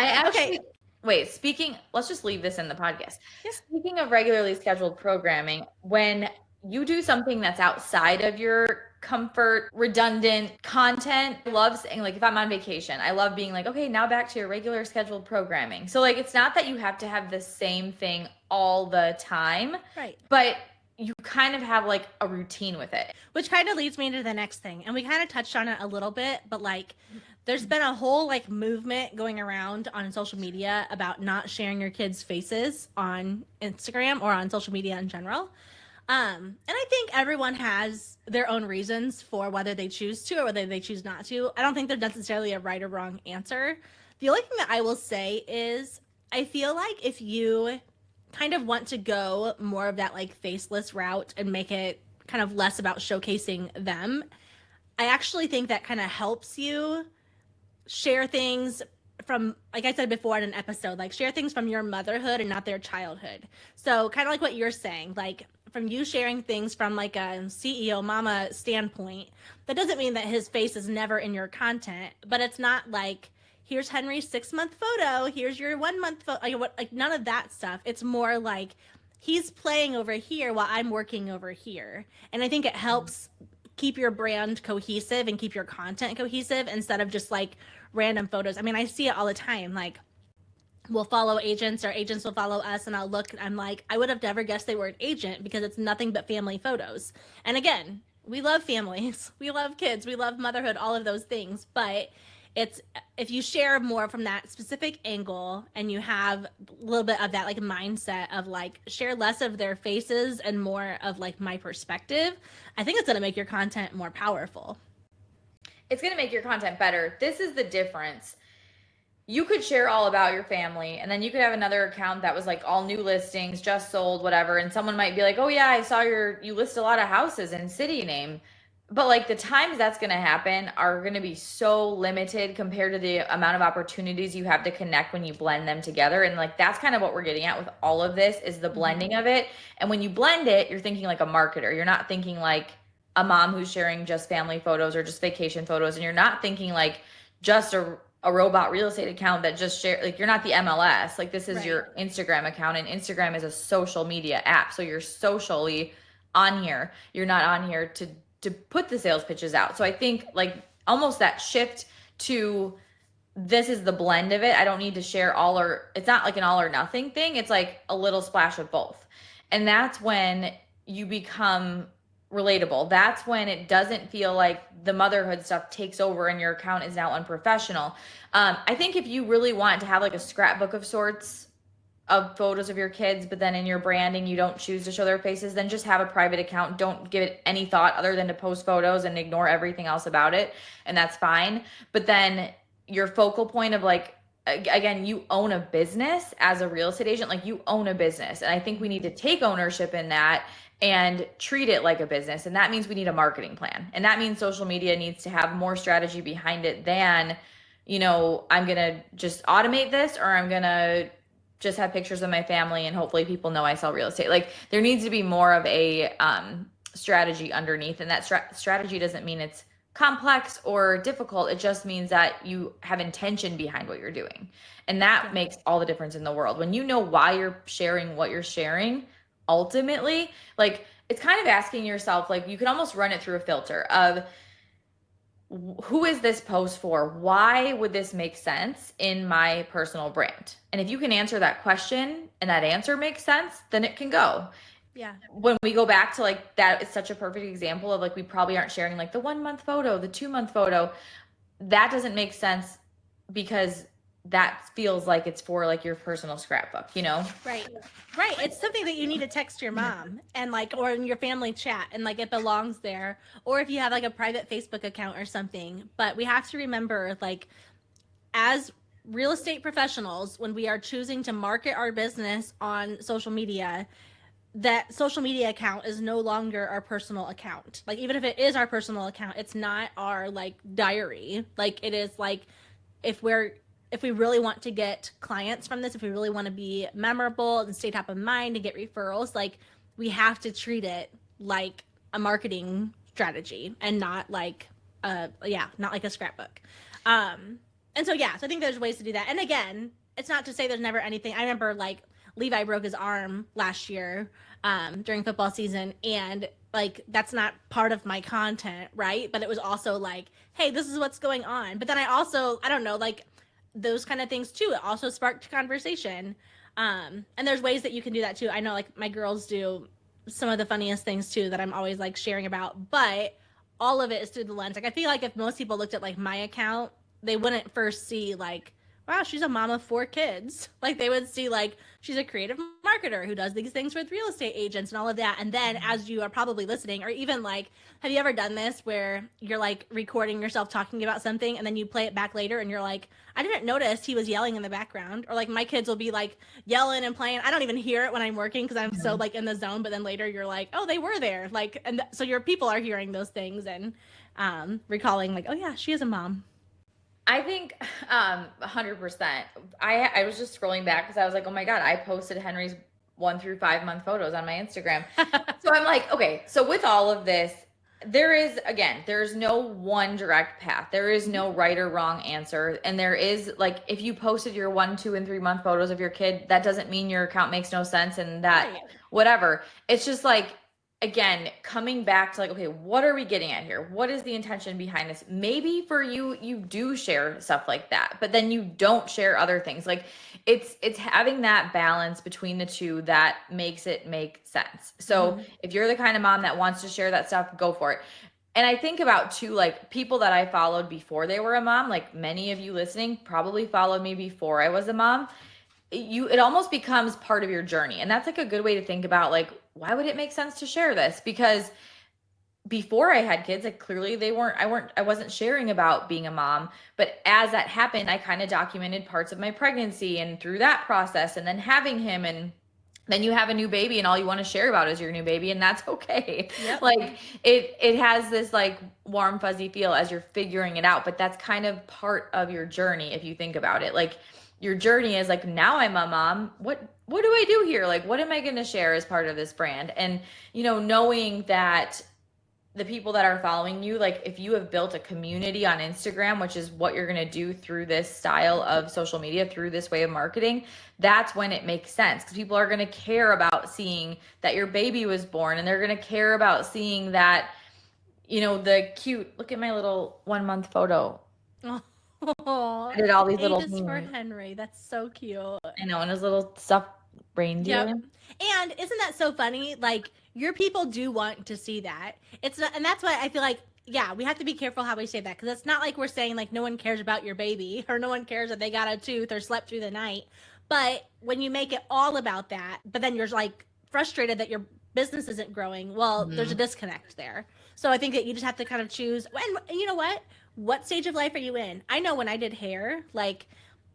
Let's just leave this in the podcast. Yeah. Speaking of regularly scheduled programming, when you do something that's outside of your comfort, redundant content, I love saying, like, if I'm on vacation, I love being like, okay, now back to your regular scheduled programming. So like, it's not that you have to have the same thing all the time, Right. but you kind of have like a routine with it. Which kind of leads me into the next thing. And we kind of touched on it a little bit, but like there's been a whole like movement going around on social media about not sharing your kids' faces on Instagram or on social media in general. And I think everyone has their own reasons for whether they choose to or whether they choose not to. I don't think there's necessarily a right or wrong answer. The only thing that I will say is I feel like if you kind of want to go more of that like faceless route and make it kind of less about showcasing them, I actually think that kind of helps you share things from, like I said before in an episode, like share things from your motherhood and not their childhood. So kind of like what you're saying, like from you sharing things from like a CEO mama standpoint, that doesn't mean that his face is never in your content, but it's not like, here's Henry's 6-month photo, here's your 1-month photo, like none of that stuff. It's more like he's playing over here while I'm working over here. And I think it helps keep your brand cohesive and keep your content cohesive instead of just like random photos. I mean, I see it all the time. Like we'll follow agents or agents will follow us and I'll look and I'm like, I would have never guessed they were an agent because it's nothing but family photos. And again, we love families, we love kids, we love motherhood, all of those things. But it's, if you share more from that specific angle and you have a little bit of that like mindset of like share less of their faces and more of like my perspective, I think it's going to make your content more powerful. It's going to make your content better. This is the difference. You could share all about your family and then you could have another account that was like all new listings, just sold, whatever. And someone might be like, oh yeah, I saw you list a lot of houses and city name. But like the times that's going to happen are going to be so limited compared to the amount of opportunities you have to connect when you blend them together. And like, that's kind of what we're getting at with all of this is the blending of it. And when you blend it, you're thinking like a marketer. You're not thinking like a mom who's sharing just family photos or just vacation photos. And you're not thinking like just a robot real estate account that just share, like you're not the MLS, like this is your Instagram account, and Instagram is a social media app. So you're socially on here. You're not on here to put the sales pitches out. So I think like almost that shift to this is the blend of it. I don't need to share it's not like an all or nothing thing. It's like a little splash of both. And that's when you become relatable. That's when it doesn't feel like the motherhood stuff takes over and your account is now unprofessional. I think if you really want to have like a scrapbook of sorts of photos of your kids, but then in your branding, you don't choose to show their faces, then just have a private account. Don't give it any thought other than to post photos and ignore everything else about it. And that's fine. But then your focal point of like, again, you own a business as a real estate agent, like you own a business. And I think we need to take ownership in that and treat it like a business. And that means we need a marketing plan. And that means social media needs to have more strategy behind it than, I'm going to just automate this, or I'm going to just have pictures of my family and hopefully people know I sell real estate. Like there needs to be more of a strategy underneath. And that strategy doesn't mean it's complex or difficult. It just means that you have intention behind what you're doing. And that makes all the difference in the world. When you know why you're sharing what you're sharing, ultimately, like it's kind of asking yourself, like you can almost run it through a filter of who is this post for? Why would this make sense in my personal brand? And if you can answer that question and that answer makes sense, then it can go. Yeah. When we go back to like that, it's such a perfect example of like, we probably aren't sharing like the 1-month photo, the 2-month photo. That doesn't make sense because that feels like it's for like your personal scrapbook, you know? Right. Right. It's something that you need to text your mom and like, or in your family chat, and like it belongs there. Or if you have like a private Facebook account or something. But we have to remember, like, as real estate professionals, when we are choosing to market our business on social media, that social media account is no longer our personal account. Like, even if it is our personal account, it's not our like diary. Like, it is like, if we really want to get clients from this, if we really want to be memorable and stay top of mind and get referrals, like, we have to treat it like a marketing strategy and not like not like a scrapbook. And so, so I think there's ways to do that. And again, it's not to say there's never anything. I remember like Levi broke his arm last year during football season, and like, that's not part of my content, right? But it was also like, hey, this is what's going on. But then I don't know, like, those kind of things too. It also sparked conversation. And there's ways that you can do that too. I know like my girls do some of the funniest things too that I'm always like sharing about, but all of it is through the lens. Like, I feel like if most people looked at like my account, they wouldn't first see like, wow, she's a mom of 4 kids. Like, they would see like, she's a creative marketer who does these things with real estate agents and all of that. And then as you are probably listening, or even like, have you ever done this where you're like recording yourself talking about something and then you play it back later and you're like, I didn't notice he was yelling in the background? Or like, my kids will be like yelling and playing. I don't even hear it when I'm working because I'm so like in the zone. But then later you're like, oh, they were there. Like, and so your people are hearing those things and recalling like, oh yeah, she is a mom. I think 100%. I was just scrolling back because I was like, oh my God, I posted Henry's 1 through 5 month photos on my Instagram. So I'm like, okay, so with all of this, there's no one direct path. There is no right or wrong answer. And there is like, if you posted your 1, 2, and 3 month photos of your kid, that doesn't mean your account makes no sense and that whatever. It's just like, again, coming back to like, okay, what are we getting at here? What is the intention behind this? Maybe for you, you do share stuff like that, but then you don't share other things. Like, it's having that balance between the two that makes it make sense. So if you're the kind of mom that wants to share that stuff, go for it. And I think about too, like, people that I followed before they were a mom, like many of you listening probably followed me before I was a mom. It almost becomes part of your journey. And that's like a good way to think about like, why would it make sense to share this? Because before I had kids, like, clearly I wasn't sharing about being a mom. But as that happened, I kind of documented parts of my pregnancy and through that process, and then having him, and then you have a new baby and all you want to share about is your new baby, and that's okay. Yep. Like, it has this like warm, fuzzy feel as you're figuring it out, but that's kind of part of your journey if you think about it. Like, your journey is like, now I'm a mom. What do I do here? Like, what am I going to share as part of this brand? And, you know, knowing that the people that are following you, like, if you have built a community on Instagram, which is what you're going to do through this style of social media, through this way of marketing, that's when it makes sense, because people are going to care about seeing that your baby was born, and they're going to care about seeing that, you know, the cute, look at my little 1 month photo. Oh, I did all these little things for Henry. That's so cute. I know, and his little stuffed reindeer. Yep. And isn't that so funny? Like, your people do want to see that. It's not, and that's why I feel like, yeah, we have to be careful how we say that, because it's not like we're saying like no one cares about your baby or no one cares that they got a tooth or slept through the night. But when you make it all about that, but then you're like frustrated that your business isn't growing, well, there's a disconnect there. So I think that you just have to kind of choose. And you know what stage of life are you in? I know when I did hair, like,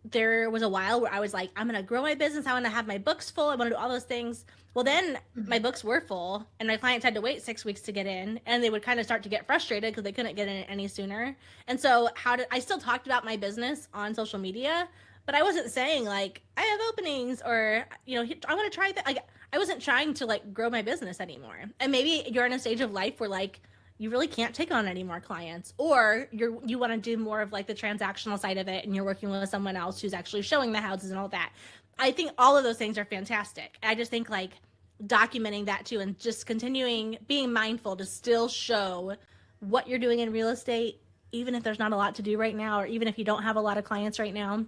there was a while where I was like, I'm going to grow my business. I want to have my books full. I want to do all those things. Well, then my books were full and my clients had to wait 6 weeks to get in, and they would kind of start to get frustrated because they couldn't get in any sooner. And so I still talked about my business on social media, but I wasn't saying like, I have openings, or, you know, I want to try that. Like, I wasn't trying to like grow my business anymore. And maybe you're in a stage of life where like, you really can't take on any more clients, or you want to do more of like the transactional side of it, and you're working with someone else who's actually showing the houses and all that. I think all of those things are fantastic. I just think like documenting that too, and just continuing being mindful to still show what you're doing in real estate, even if there's not a lot to do right now, or even if you don't have a lot of clients right now,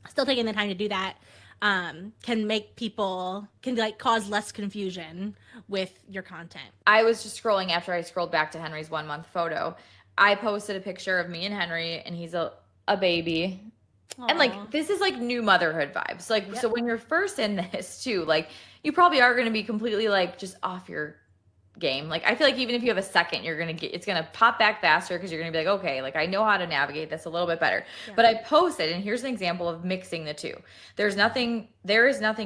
still taking the time to do that can like cause less confusion with your content. I was just scrolling after I scrolled back to Henry's 1 month photo. I posted a picture of me and Henry, and he's a baby. And like Aw. this is like new motherhood vibes. Like Yep. so when you're first in this too, like you probably are going to be completely like just off your game. Like I feel like even if you have a second, it's gonna pop back faster because you're gonna be like, okay, like I know how to navigate this a little bit better. Yeah. But I posted, and here's an example of mixing the two. There is nothing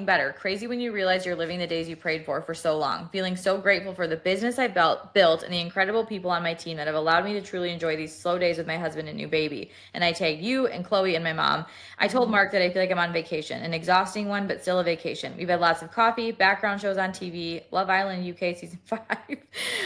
better. Crazy when you realize you're living the days you prayed for so long. Feeling so grateful for the business I've built and the incredible people on my team that have allowed me to truly enjoy these slow days with my husband and new baby. And I tagged you and Chloe and my mom. I told Mark that I feel like I'm on vacation, an exhausting one, but still a vacation. We've had lots of coffee, background shows on TV, Love Island UK season 5,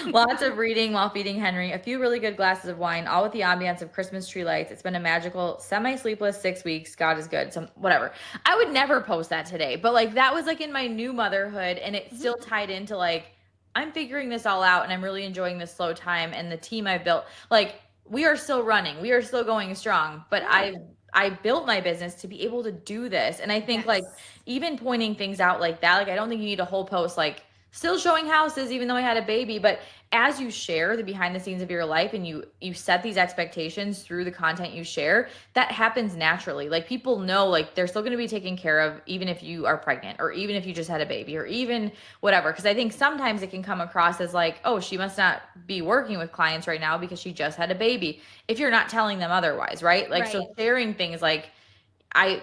lots of reading while feeding Henry, a few really good glasses of wine, all with the ambiance of Christmas tree lights. It's been a magical, semi-sleepless 6 weeks. God is good. Some whatever. I would never post that today, but like that was like in my new motherhood, and it still tied into like I'm figuring this all out, and I'm really enjoying this slow time and the team I've built. Like we are still running, we are still going strong, but I built my business to be able to do this. And I think like even pointing things out like that, like I don't think you need a whole post like still showing houses even though I had a baby, but as you share the behind the scenes of your life and you set these expectations through the content you share, that happens naturally. Like people know like they're still going to be taken care of even if you are pregnant or even if you just had a baby or even whatever. Because I think sometimes it can come across as like, oh, she must not be working with clients right now because she just had a baby, if you're not telling them otherwise, right? Like so sharing things like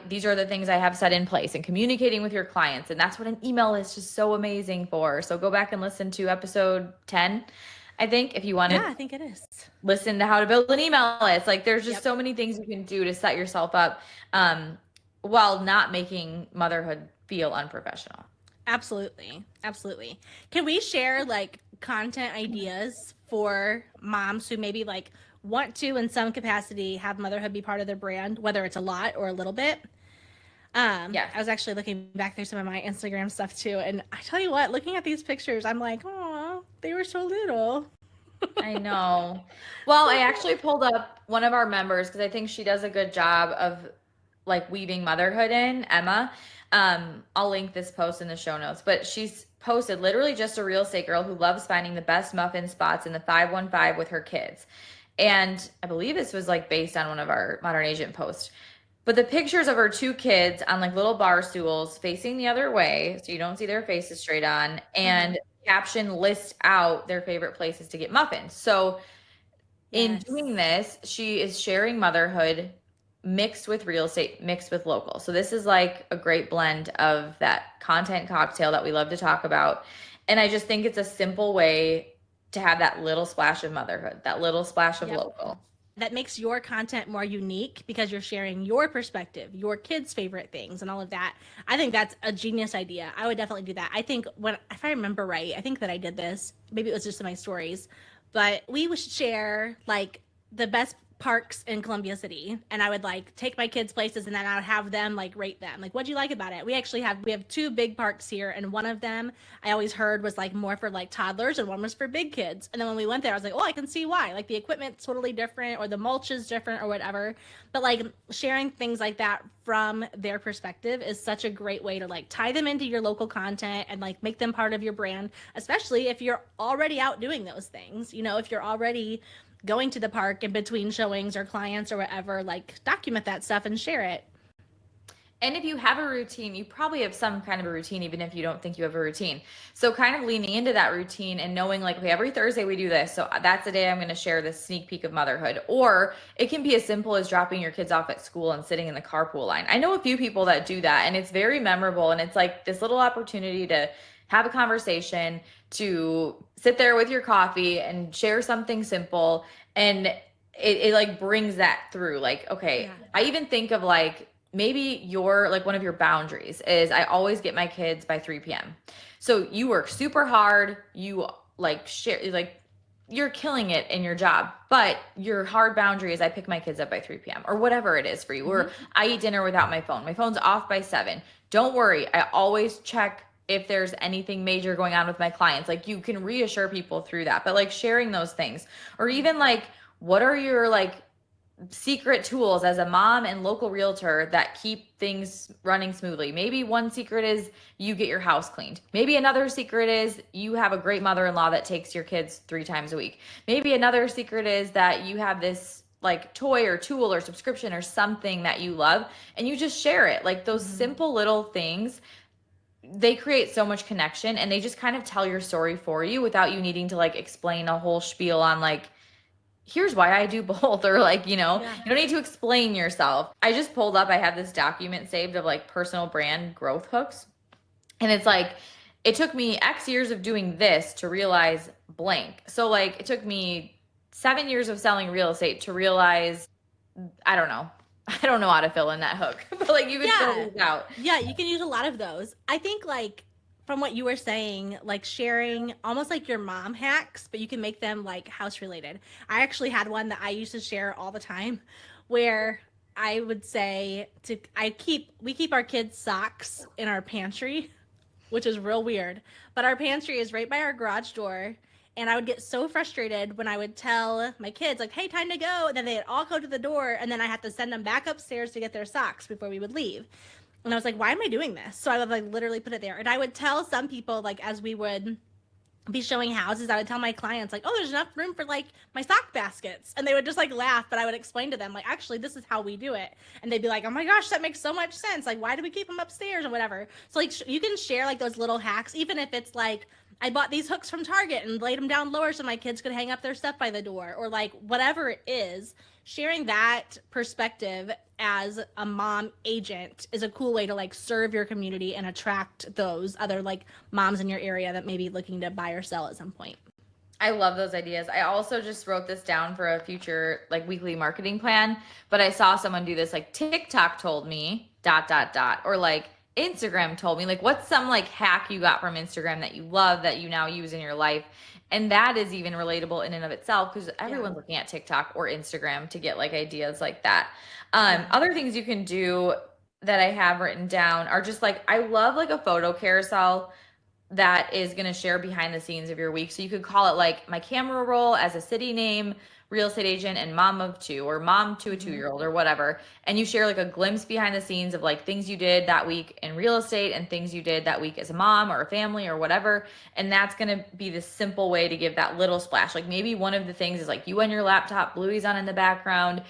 these are the things I have set in place and communicating with your clients. And that's what an email is just so amazing for. So go back and listen to episode 10, I think, if you want to. Yeah, I think it is. Listen to how to build an email list. Like there's just so many things you can do to set yourself up while not making motherhood feel unprofessional. Absolutely. Absolutely. Can we share like content ideas for moms who maybe like want to in some capacity have motherhood be part of their brand, whether it's a lot or a little bit? I was actually looking back through some of my Instagram stuff too, and I tell you what, looking at these pictures, I'm like, oh, they were so little. I know. Well, I actually pulled up one of our members because I think she does a good job of like weaving motherhood in, Emma. I'll link this post in the show notes, but she's posted literally just a real estate girl who loves finding the best muffin spots in the 515 with her kids. And I believe this was like based on one of our Modern Agent posts. But the pictures of her two kids on like little bar stools facing the other way, so you don't see their faces straight on, and caption lists out their favorite places to get muffins. So in doing this, she is sharing motherhood mixed with real estate, mixed with local. So this is like a great blend of that content cocktail that we love to talk about. And I just think it's a simple way to have that little splash of motherhood, that little splash of local. That makes your content more unique because you're sharing your perspective, your kids' favorite things and all of that. I think that's a genius idea. I would definitely do that. I think if I remember right, I think that I did this, maybe it was just in my stories, but we would share like the best parks in Columbia City, and I would like take my kids places and then I would have them like rate them. Like, what'd you like about it? We have two big parks here, and one of them I always heard was like more for like toddlers and one was for big kids. And then when we went there, I was like, oh, I can see why. Like the equipment's totally different or the mulch is different or whatever. But like sharing things like that from their perspective is such a great way to like tie them into your local content and like make them part of your brand, especially if you're already out doing those things. You know, if you're already going to the park in between showings or clients or whatever, like document that stuff and share it. And if you have a routine, you probably have some kind of a routine, even if you don't think you have a routine. So kind of leaning into that routine and knowing like, okay, every Thursday we do this. So that's the day I'm going to share this sneak peek of motherhood. Or it can be as simple as dropping your kids off at school and sitting in the carpool line. I know a few people that do that, and it's very memorable. And it's like this little opportunity to have a conversation, to sit there with your coffee and share something simple. And it like brings that through. Like, okay, I even think of like, maybe one of your boundaries is I always get my kids by 3 p.m. So you work super hard, you like share, like you're killing it in your job, but your hard boundary is I pick my kids up by 3 p.m. or whatever it is for you. Or I eat dinner without my phone. My phone's off by 7. Don't worry. I always check if there's anything major going on with my clients. Like you can reassure people through that, but like sharing those things, or even like, what are your like secret tools as a mom and local realtor that keep things running smoothly? Maybe one secret is you get your house cleaned. Maybe another secret is you have a great mother-in-law that takes your kids 3 times a week. Maybe another secret is that you have this like toy or tool or subscription or something that you love, and you just share it. Like those simple little things, they create so much connection, and they just kind of tell your story for you without you needing to like explain a whole spiel on like, here's why I do both, or like, you don't need to explain yourself. I just pulled up, I have this document saved of like personal brand growth hooks. And it's like, it took me X years of doing this to realize blank. So like, it took me 7 years of selling real estate to realize, I don't know how to fill in that hook, but like you can fill these out. Yeah, you can use a lot of those. I think like from what you were saying, like sharing almost like your mom hacks, but you can make them like house related. I actually had one that I used to share all the time where I would say we keep our kids' socks in our pantry, which is real weird, but our pantry is right by our garage door. And I would get so frustrated when I would tell my kids, like, hey, time to go. And then they'd all go to the door. And then I had to send them back upstairs to get their socks before we would leave. And I was like, why am I doing this? So I would like literally put it there. And I would tell some people, like, as we would be showing houses, I would tell my clients, like, oh, there's enough room for like my sock baskets. And they would just like laugh. But I would explain to them, like, actually, this is how we do it. And they'd be like, oh my gosh, that makes so much sense. Like, why do we keep them upstairs or whatever? So like you can share like those little hacks, even if it's like, I bought these hooks from Target and laid them down lower so my kids could hang up their stuff by the door, or like whatever it is. Sharing that perspective as a mom agent is a cool way to like serve your community and attract those other like moms in your area that may be looking to buy or sell at some point. I love those ideas. I also just wrote this down for a future like weekly marketing plan, but I saw someone do this, like TikTok told me ... or like Instagram told me. Like, what's some like hack you got from Instagram that you love that you now use in your life? And that is even relatable in and of itself, because everyone's looking at TikTok or Instagram to get like ideas like that. Other things you can do that I have written down are just like, I love like a photo carousel that is going to share behind the scenes of your week. So you could call it like my camera roll as a city name, real estate agent, and mom of two, or mom to a 2-year-old, or whatever. And you share like a glimpse behind the scenes of like things you did that week in real estate and things you did that week as a mom or a family or whatever. And that's going to be the simple way to give that little splash. Like maybe one of the things is like you on your laptop, Bluey's on in the background.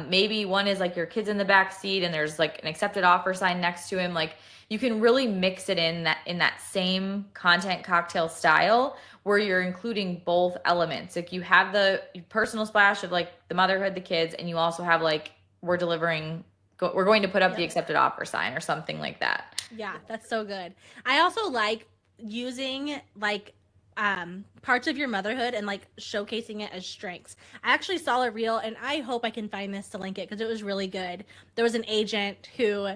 Maybe one is like your kid's in the back seat and there's like an accepted offer sign next to him. Like you can really mix it in that same content cocktail style where you're including both elements. Like you have the personal splash of like the motherhood, the kids, and you also have like, we're going to put up the accepted offer sign or something like that. Yeah, that's so good. I also like using like parts of your motherhood and like showcasing it as strengths. I actually saw a reel, and I hope I can find this to link it because it was really good. There was an agent who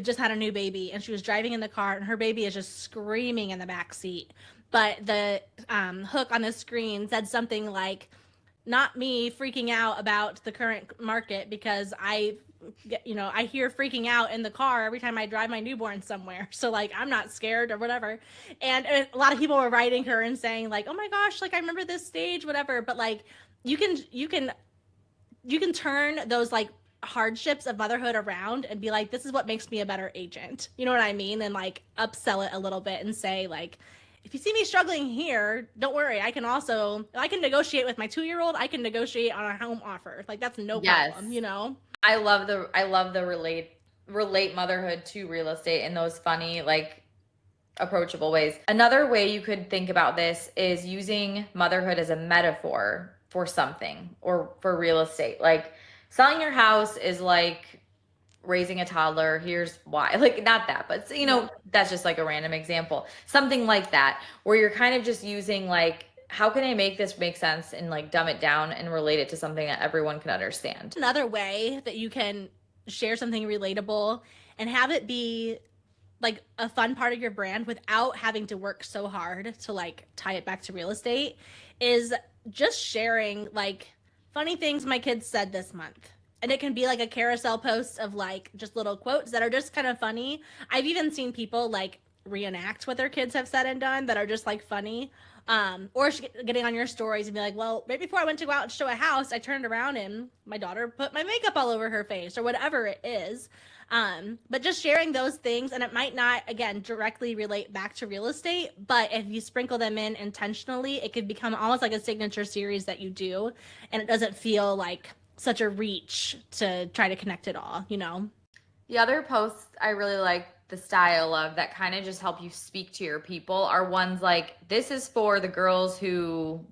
just had a new baby, and she was driving in the car and her baby is just screaming in the back seat. But the hook on the screen said something like, not me freaking out about the current market because I hear freaking out in the car every time I drive my newborn somewhere. So like, I'm not scared or whatever. And a lot of people were writing her and saying like, oh my gosh, like I remember this stage, whatever. But like, you can turn those like hardships of motherhood around and be like, this is what makes me a better agent. You know what I mean? And like upsell it a little bit and say like, if you see me struggling here, don't worry. I can negotiate with my 2-year-old. I can negotiate on a home offer. Like that's no problem, I love the relate motherhood to real estate in those funny, like approachable ways. Another way you could think about this is using motherhood as a metaphor for something or for real estate. Like selling your house is like raising a toddler. Here's why. Like not that, but that's just like a random example. Something like that, where you're kind of just using like, how can I make this make sense and like dumb it down and relate it to something that everyone can understand? Another way that you can share something relatable and have it be like a fun part of your brand without having to work so hard to like tie it back to real estate is just sharing like funny things my kids said this month. And it can be like a carousel post of like just little quotes that are just kind of funny. I've even seen people like reenact what their kids have said and done that are just like funny. Or getting on your stories and be like, well, right before I went to go out and show a house, I turned around and my daughter put my makeup all over her face, or whatever it is. But just sharing those things, and it might not, again, directly relate back to real estate, but if you sprinkle them in intentionally, it could become almost like a signature series that you do, and it doesn't feel like such a reach to try to connect it all, you know? The other posts I really like the style of that kind of just help you speak to your people are ones like, this is for the girls who ...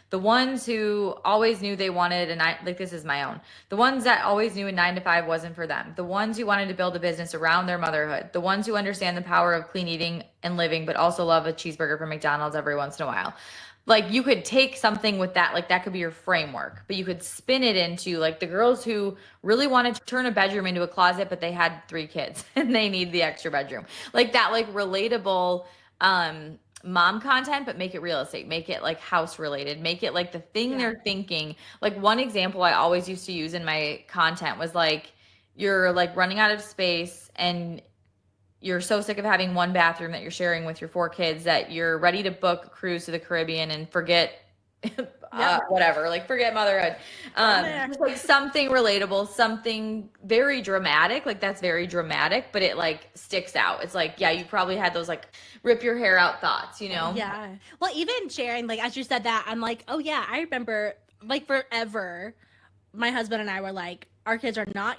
The ones who always knew they wanted, and like, this is my own. The ones that always knew a 9-to-5 wasn't for them. The ones who wanted to build a business around their motherhood. The ones who understand the power of clean eating and living, but also love a cheeseburger from McDonald's every once in a while. Like, you could take something with that, like that could be your framework, but you could spin it into like the girls who really wanted to turn a bedroom into a closet, but they had 3 kids and they need the extra bedroom. Like that, like relatable, mom content, but make it real estate, make it like house related, make it like the thing they're thinking. Like, one example I always used to use in my content was like, you're like running out of space and you're so sick of having one bathroom that you're sharing with your 4 kids that you're ready to book a cruise to the Caribbean and forget whatever, like forget motherhood. Just like something relatable, something very dramatic, like that's very dramatic, but it like sticks out. It's like, yeah, you probably had those like rip your hair out thoughts, you know? Yeah. Well, even sharing, like, as you said that, I'm like, oh yeah, I remember like forever, my husband and I were like, our kids are not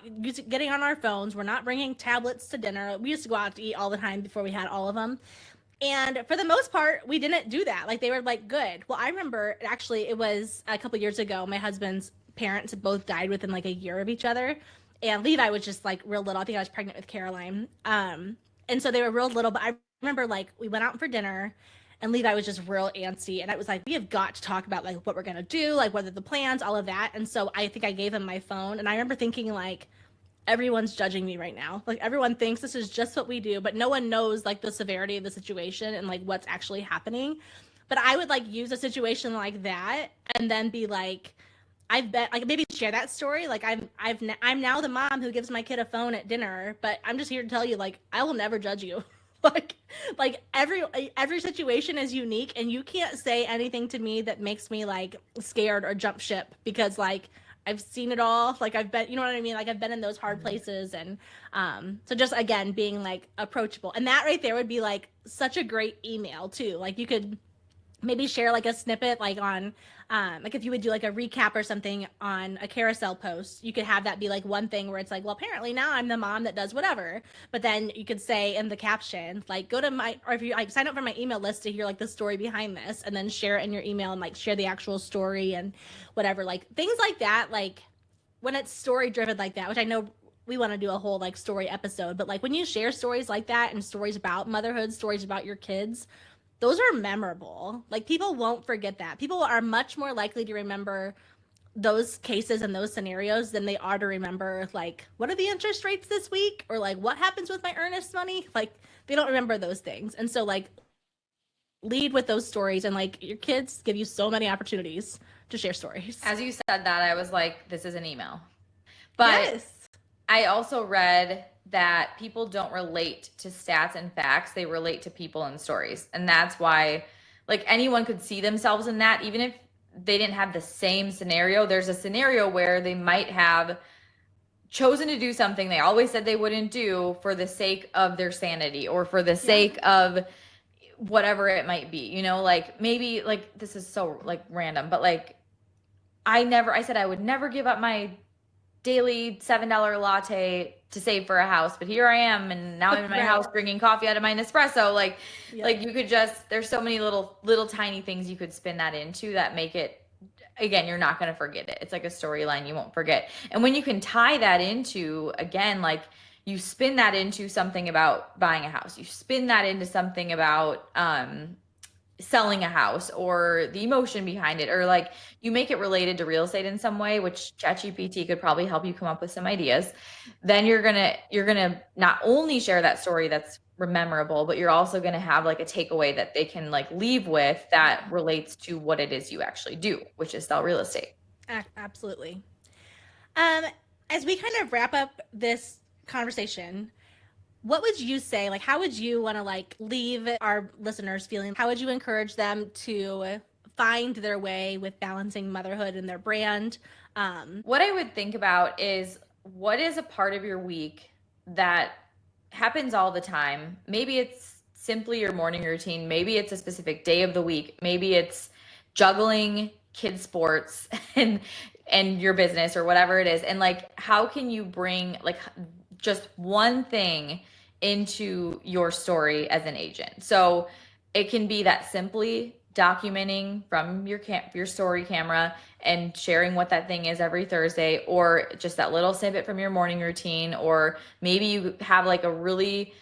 getting on our phones. We're not bringing tablets to dinner. We used to go out to eat all the time before we had all of them. And for the most part, we didn't do that. Like, they were like, good. Well, I remember actually it was a couple years ago, my husband's parents both died within like a year of each other. And Levi was just like real little. I think I was pregnant with Caroline. And so they were real little, but I remember like we went out for dinner and Levi was just real antsy. And I was like, we have got to talk about like what we're going to do, like what are the plans, all of that. And so I think I gave him my phone. And I remember thinking like, everyone's judging me right now. Like, everyone thinks this is just what we do, but no one knows like the severity of the situation and like what's actually happening. But I would like use a situation like that and then be like, I bet, like, maybe share that story. Like, I'm now the mom who gives my kid a phone at dinner, but I'm just here to tell you, like, I will never judge you. like every situation is unique, and you can't say anything to me that makes me like scared or jump ship, because like I've seen it all. Like, I've been, you know what I mean? Like, I've been in those hard places. And so just, again, being like approachable. And that right there would be like such a great email too. Like, you could maybe share like a snippet, like on, like if you would do like a recap or something on a carousel post, you could have that be like one thing where it's like, well, apparently now I'm the mom that does whatever. But then you could say in the caption, like, go to my, or if you like sign up for my email list to hear like the story behind this, and then share it in your email and like share the actual story and whatever, like things like that. Like, when it's story driven like that, which I know we want to do a whole like story episode, but like when you share stories like that and stories about motherhood, stories about your kids, those are memorable. Like, people won't forget that. People are much more likely to remember those cases and those scenarios than they are to remember, like, what are the interest rates this week? Or like, what happens with my earnest money? Like, they don't remember those things. And so like, lead with those stories, and like, your kids give you so many opportunities to share stories. As you said that, I was like, this is an email. But yes. I also read that people don't relate to stats and facts. They relate to people and stories. And that's why, like, anyone could see themselves in that, even if they didn't have the same scenario. There's a scenario where they might have chosen to do something they always said they wouldn't do for the sake of their sanity, or for the sake of whatever it might be, you know, like, maybe, like, this is so like random, but like, I said I would never give up my daily $7 latte to save for a house, but here I am, and now I'm in my house drinking coffee out of my Nespresso. Like, like, you could just, there's so many little tiny things you could spin that into that make it, again, you're not going to forget it. It's like a storyline you won't forget. And when you can tie that into, again, like, you spin that into something about buying a house, you spin that into something about selling a house, or the emotion behind it, or like, you make it related to real estate in some way, which ChatGPT could probably help you come up with some ideas. Then you're gonna not only share that story that's memorable, but you're also gonna have like a takeaway that they can like leave with that relates to what it is you actually do, which is sell real estate. Absolutely. As we kind of wrap up this conversation, what would you say, like, how would you want to like leave our listeners feeling? How would you encourage them to find their way with balancing motherhood and their brand? What I would think about is, what is a part of your week that happens all the time? Maybe it's simply your morning routine. Maybe it's a specific day of the week. Maybe it's juggling kids sports and your business or whatever it is. And like, how can you bring like just one thing into your story as an agent? So it can be that simply documenting from your story camera and sharing what that thing is every Thursday, or just that little snippet from your morning routine, or maybe you have like a really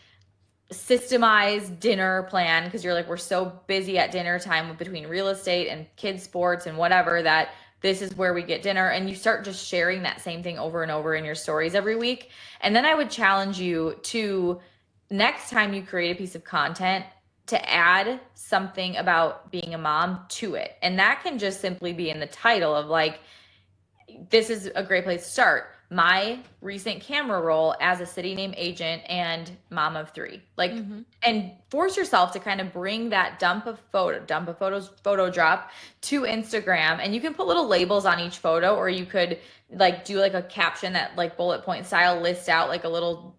systemized dinner plan because you're like, we're so busy at dinner time between real estate and kids sports and whatever, that this is where we get dinner. And you start just sharing that same thing over and over in your stories every week. And then I would challenge you to, next time you create a piece of content, to add something about being a mom to it. And that can just simply be in the title of like, this is a great place to start. My recent camera roll as a city name agent and mom of 3. Like, and force yourself to kind of bring that photo drop to Instagram. And you can put little labels on each photo, or you could like do like a caption that like bullet point style lists out like a little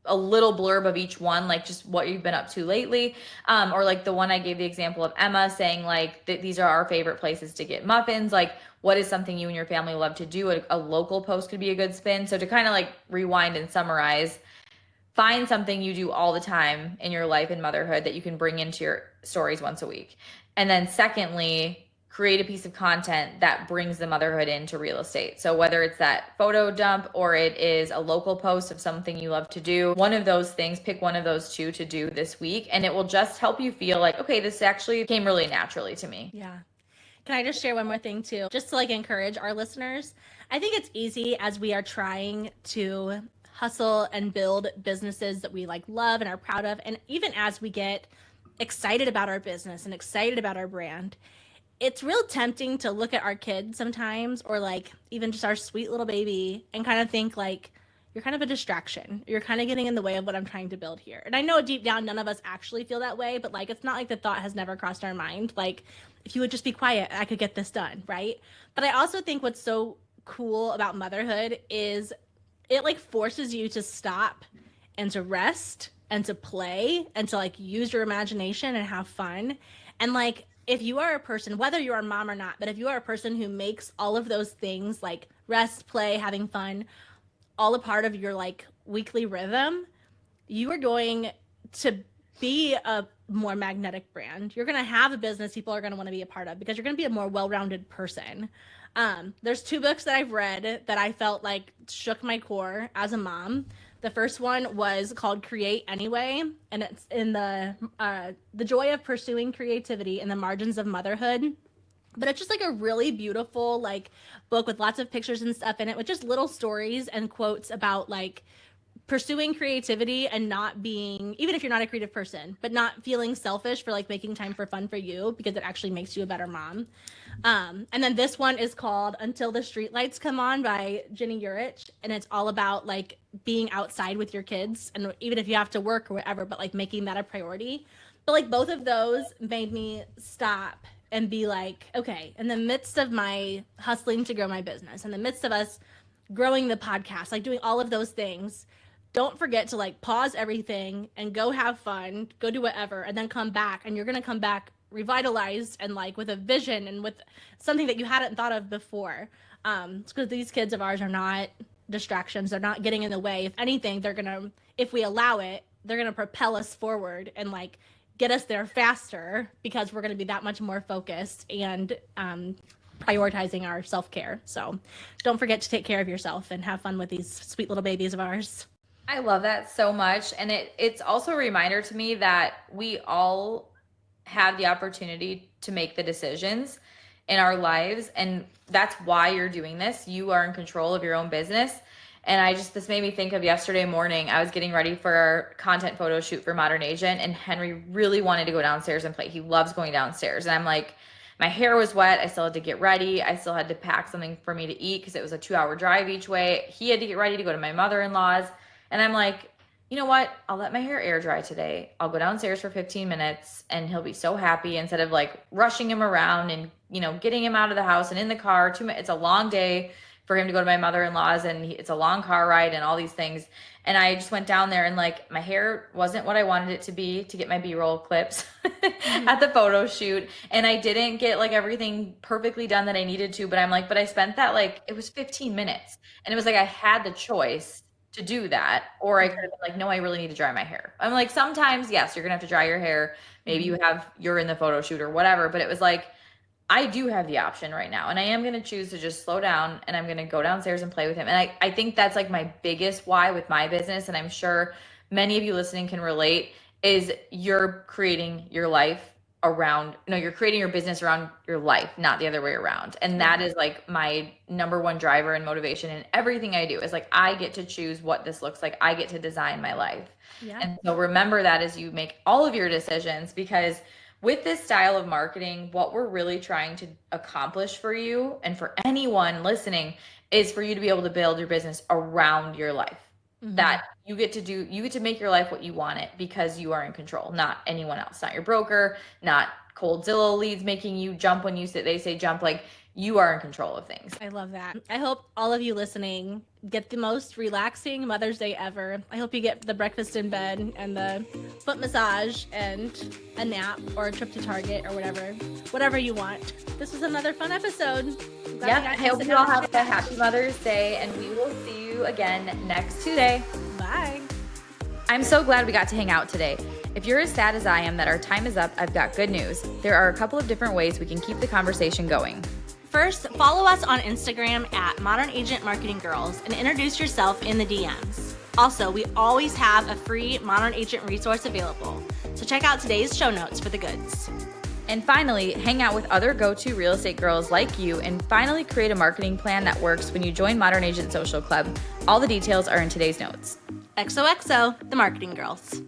blurb of each one, like just what you've been up to lately. Or like the one I gave the example of Emma saying like, these are our favorite places to get muffins. Like, what is something you and your family love to do? A local post could be a good spin. So to kind of like rewind and summarize, find something you do all the time in your life and motherhood that you can bring into your stories once a week. And then secondly, create a piece of content that brings the motherhood into real estate. So whether it's that photo dump or it is a local post of something you love to do, one of those things, pick one of those 2 to do this week. And it will just help you feel like, okay, this actually came really naturally to me. Yeah. Can I just share one more thing too? Just to like encourage our listeners. I think it's easy as we are trying to hustle and build businesses that we like love and are proud of. And even as we get excited about our business and excited about our brand, it's real tempting to look at our kids sometimes, or like even just our sweet little baby, and kind of think like, you're kind of a distraction. You're kind of getting in the way of what I'm trying to build here. And I know deep down, none of us actually feel that way, but like, it's not like the thought has never crossed our mind. Like, if you would just be quiet, I could get this done, right? But I also think what's so cool about motherhood is it like forces you to stop and to rest and to play and to like use your imagination and have fun. And like, if you are a person, whether you're a mom or not, but if you are a person who makes all of those things like rest, play, having fun, all a part of your like weekly rhythm, you are going to be a more magnetic brand. You're going to have a business people are going to want to be a part of, because you're going to be a more well-rounded person. There's 2 books that I've read that I felt like shook my core as a mom. The first one was called Create Anyway, and it's in the joy of pursuing creativity in the margins of motherhood. But it's just like a really beautiful like book with lots of pictures and stuff in it, with just little stories and quotes about like pursuing creativity and not being, even if you're not a creative person, but not feeling selfish for like making time for fun for you, because it actually makes you a better mom. And then this one is called Until the Streetlights Come On by Jenny Urich. And it's all about like being outside with your kids, and even if you have to work or whatever, but like making that a priority. But like both of those made me stop and be like, okay, in the midst of my hustling to grow my business, in the midst of us growing the podcast, like doing all of those things, don't forget to like pause everything and go have fun, go do whatever, and then come back. And you're going to come back revitalized and like with a vision and with something that you hadn't thought of before. Because these kids of ours are not distractions. They're not getting in the way. If anything, they're going to, if we allow it, they're going to propel us forward and like get us there faster, because we're going to be that much more focused and prioritizing our self-care. So don't forget to take care of yourself and have fun with these sweet little babies of ours. I love that so much. And it's also a reminder to me that we all have the opportunity to make the decisions in our lives. And that's why you're doing this. You are in control of your own business. And this made me think of yesterday morning. I was getting ready for our content photo shoot for Modern Agent, and Henry really wanted to go downstairs and play. He loves going downstairs. And I'm like, my hair was wet. I still had to get ready. I still had to pack something for me to eat because it was a 2-hour drive each way. He had to get ready to go to my mother-in-law's. And I'm like, you know what? I'll let my hair air dry today. I'll go downstairs for 15 minutes and he'll be so happy instead of like rushing him around and, getting him out of the house and in the car. It's a long day for him to go to my mother-in-law's and it's a long car ride and all these things. And I just went down there and like my hair wasn't what I wanted it to be to get my B-roll clips at the photo shoot. And I didn't get like everything perfectly done that I needed to, but I spent that it was 15 minutes. And it was like I had the choice to do that, or I could have been like, no, I really need to dry my hair. I'm like, sometimes, yes, you're gonna have to dry your hair. Maybe you're in the photo shoot or whatever, but it was like, I do have the option right now. And I am gonna choose to just slow down and I'm gonna go downstairs and play with him. And I think that's like my biggest why with my business. And I'm sure many of you listening can relate, is you're creating your life around, you're creating your business around your life, not the other way around. And that is like my number one driver and motivation in everything I do, is like, I get to choose what this looks like. I get to design my life. Yeah. And so remember that as you make all of your decisions, because with this style of marketing, what we're really trying to accomplish for you and for anyone listening is for you to be able to build your business around your life. That you get to make your life what you want it, because you are in control, not anyone else, not your broker, not cold Zillow leads making you jump when they say jump. Like, you are in control of things. I love that. I hope all of you listening get the most relaxing Mother's Day ever. I hope you get the breakfast in bed and the foot massage and a nap or a trip to Target or whatever you want. This was another fun episode. Yeah, I hope you all have a happy Mother's Day, and we will see you again next Tuesday. Bye. I'm so glad we got to hang out today. If you're as sad as I am that our time is up, I've got good news. There are a couple of different ways we can keep the conversation going. First, follow us on Instagram at Modern Agent Marketing Girls and introduce yourself in the DMs. Also, we always have a free Modern Agent resource available, so check out today's show notes for the goods. And finally, hang out with other go-to real estate girls like you and finally create a marketing plan that works when you join Modern Agent Social Club. All the details are in today's notes. XOXO, the Marketing Girls.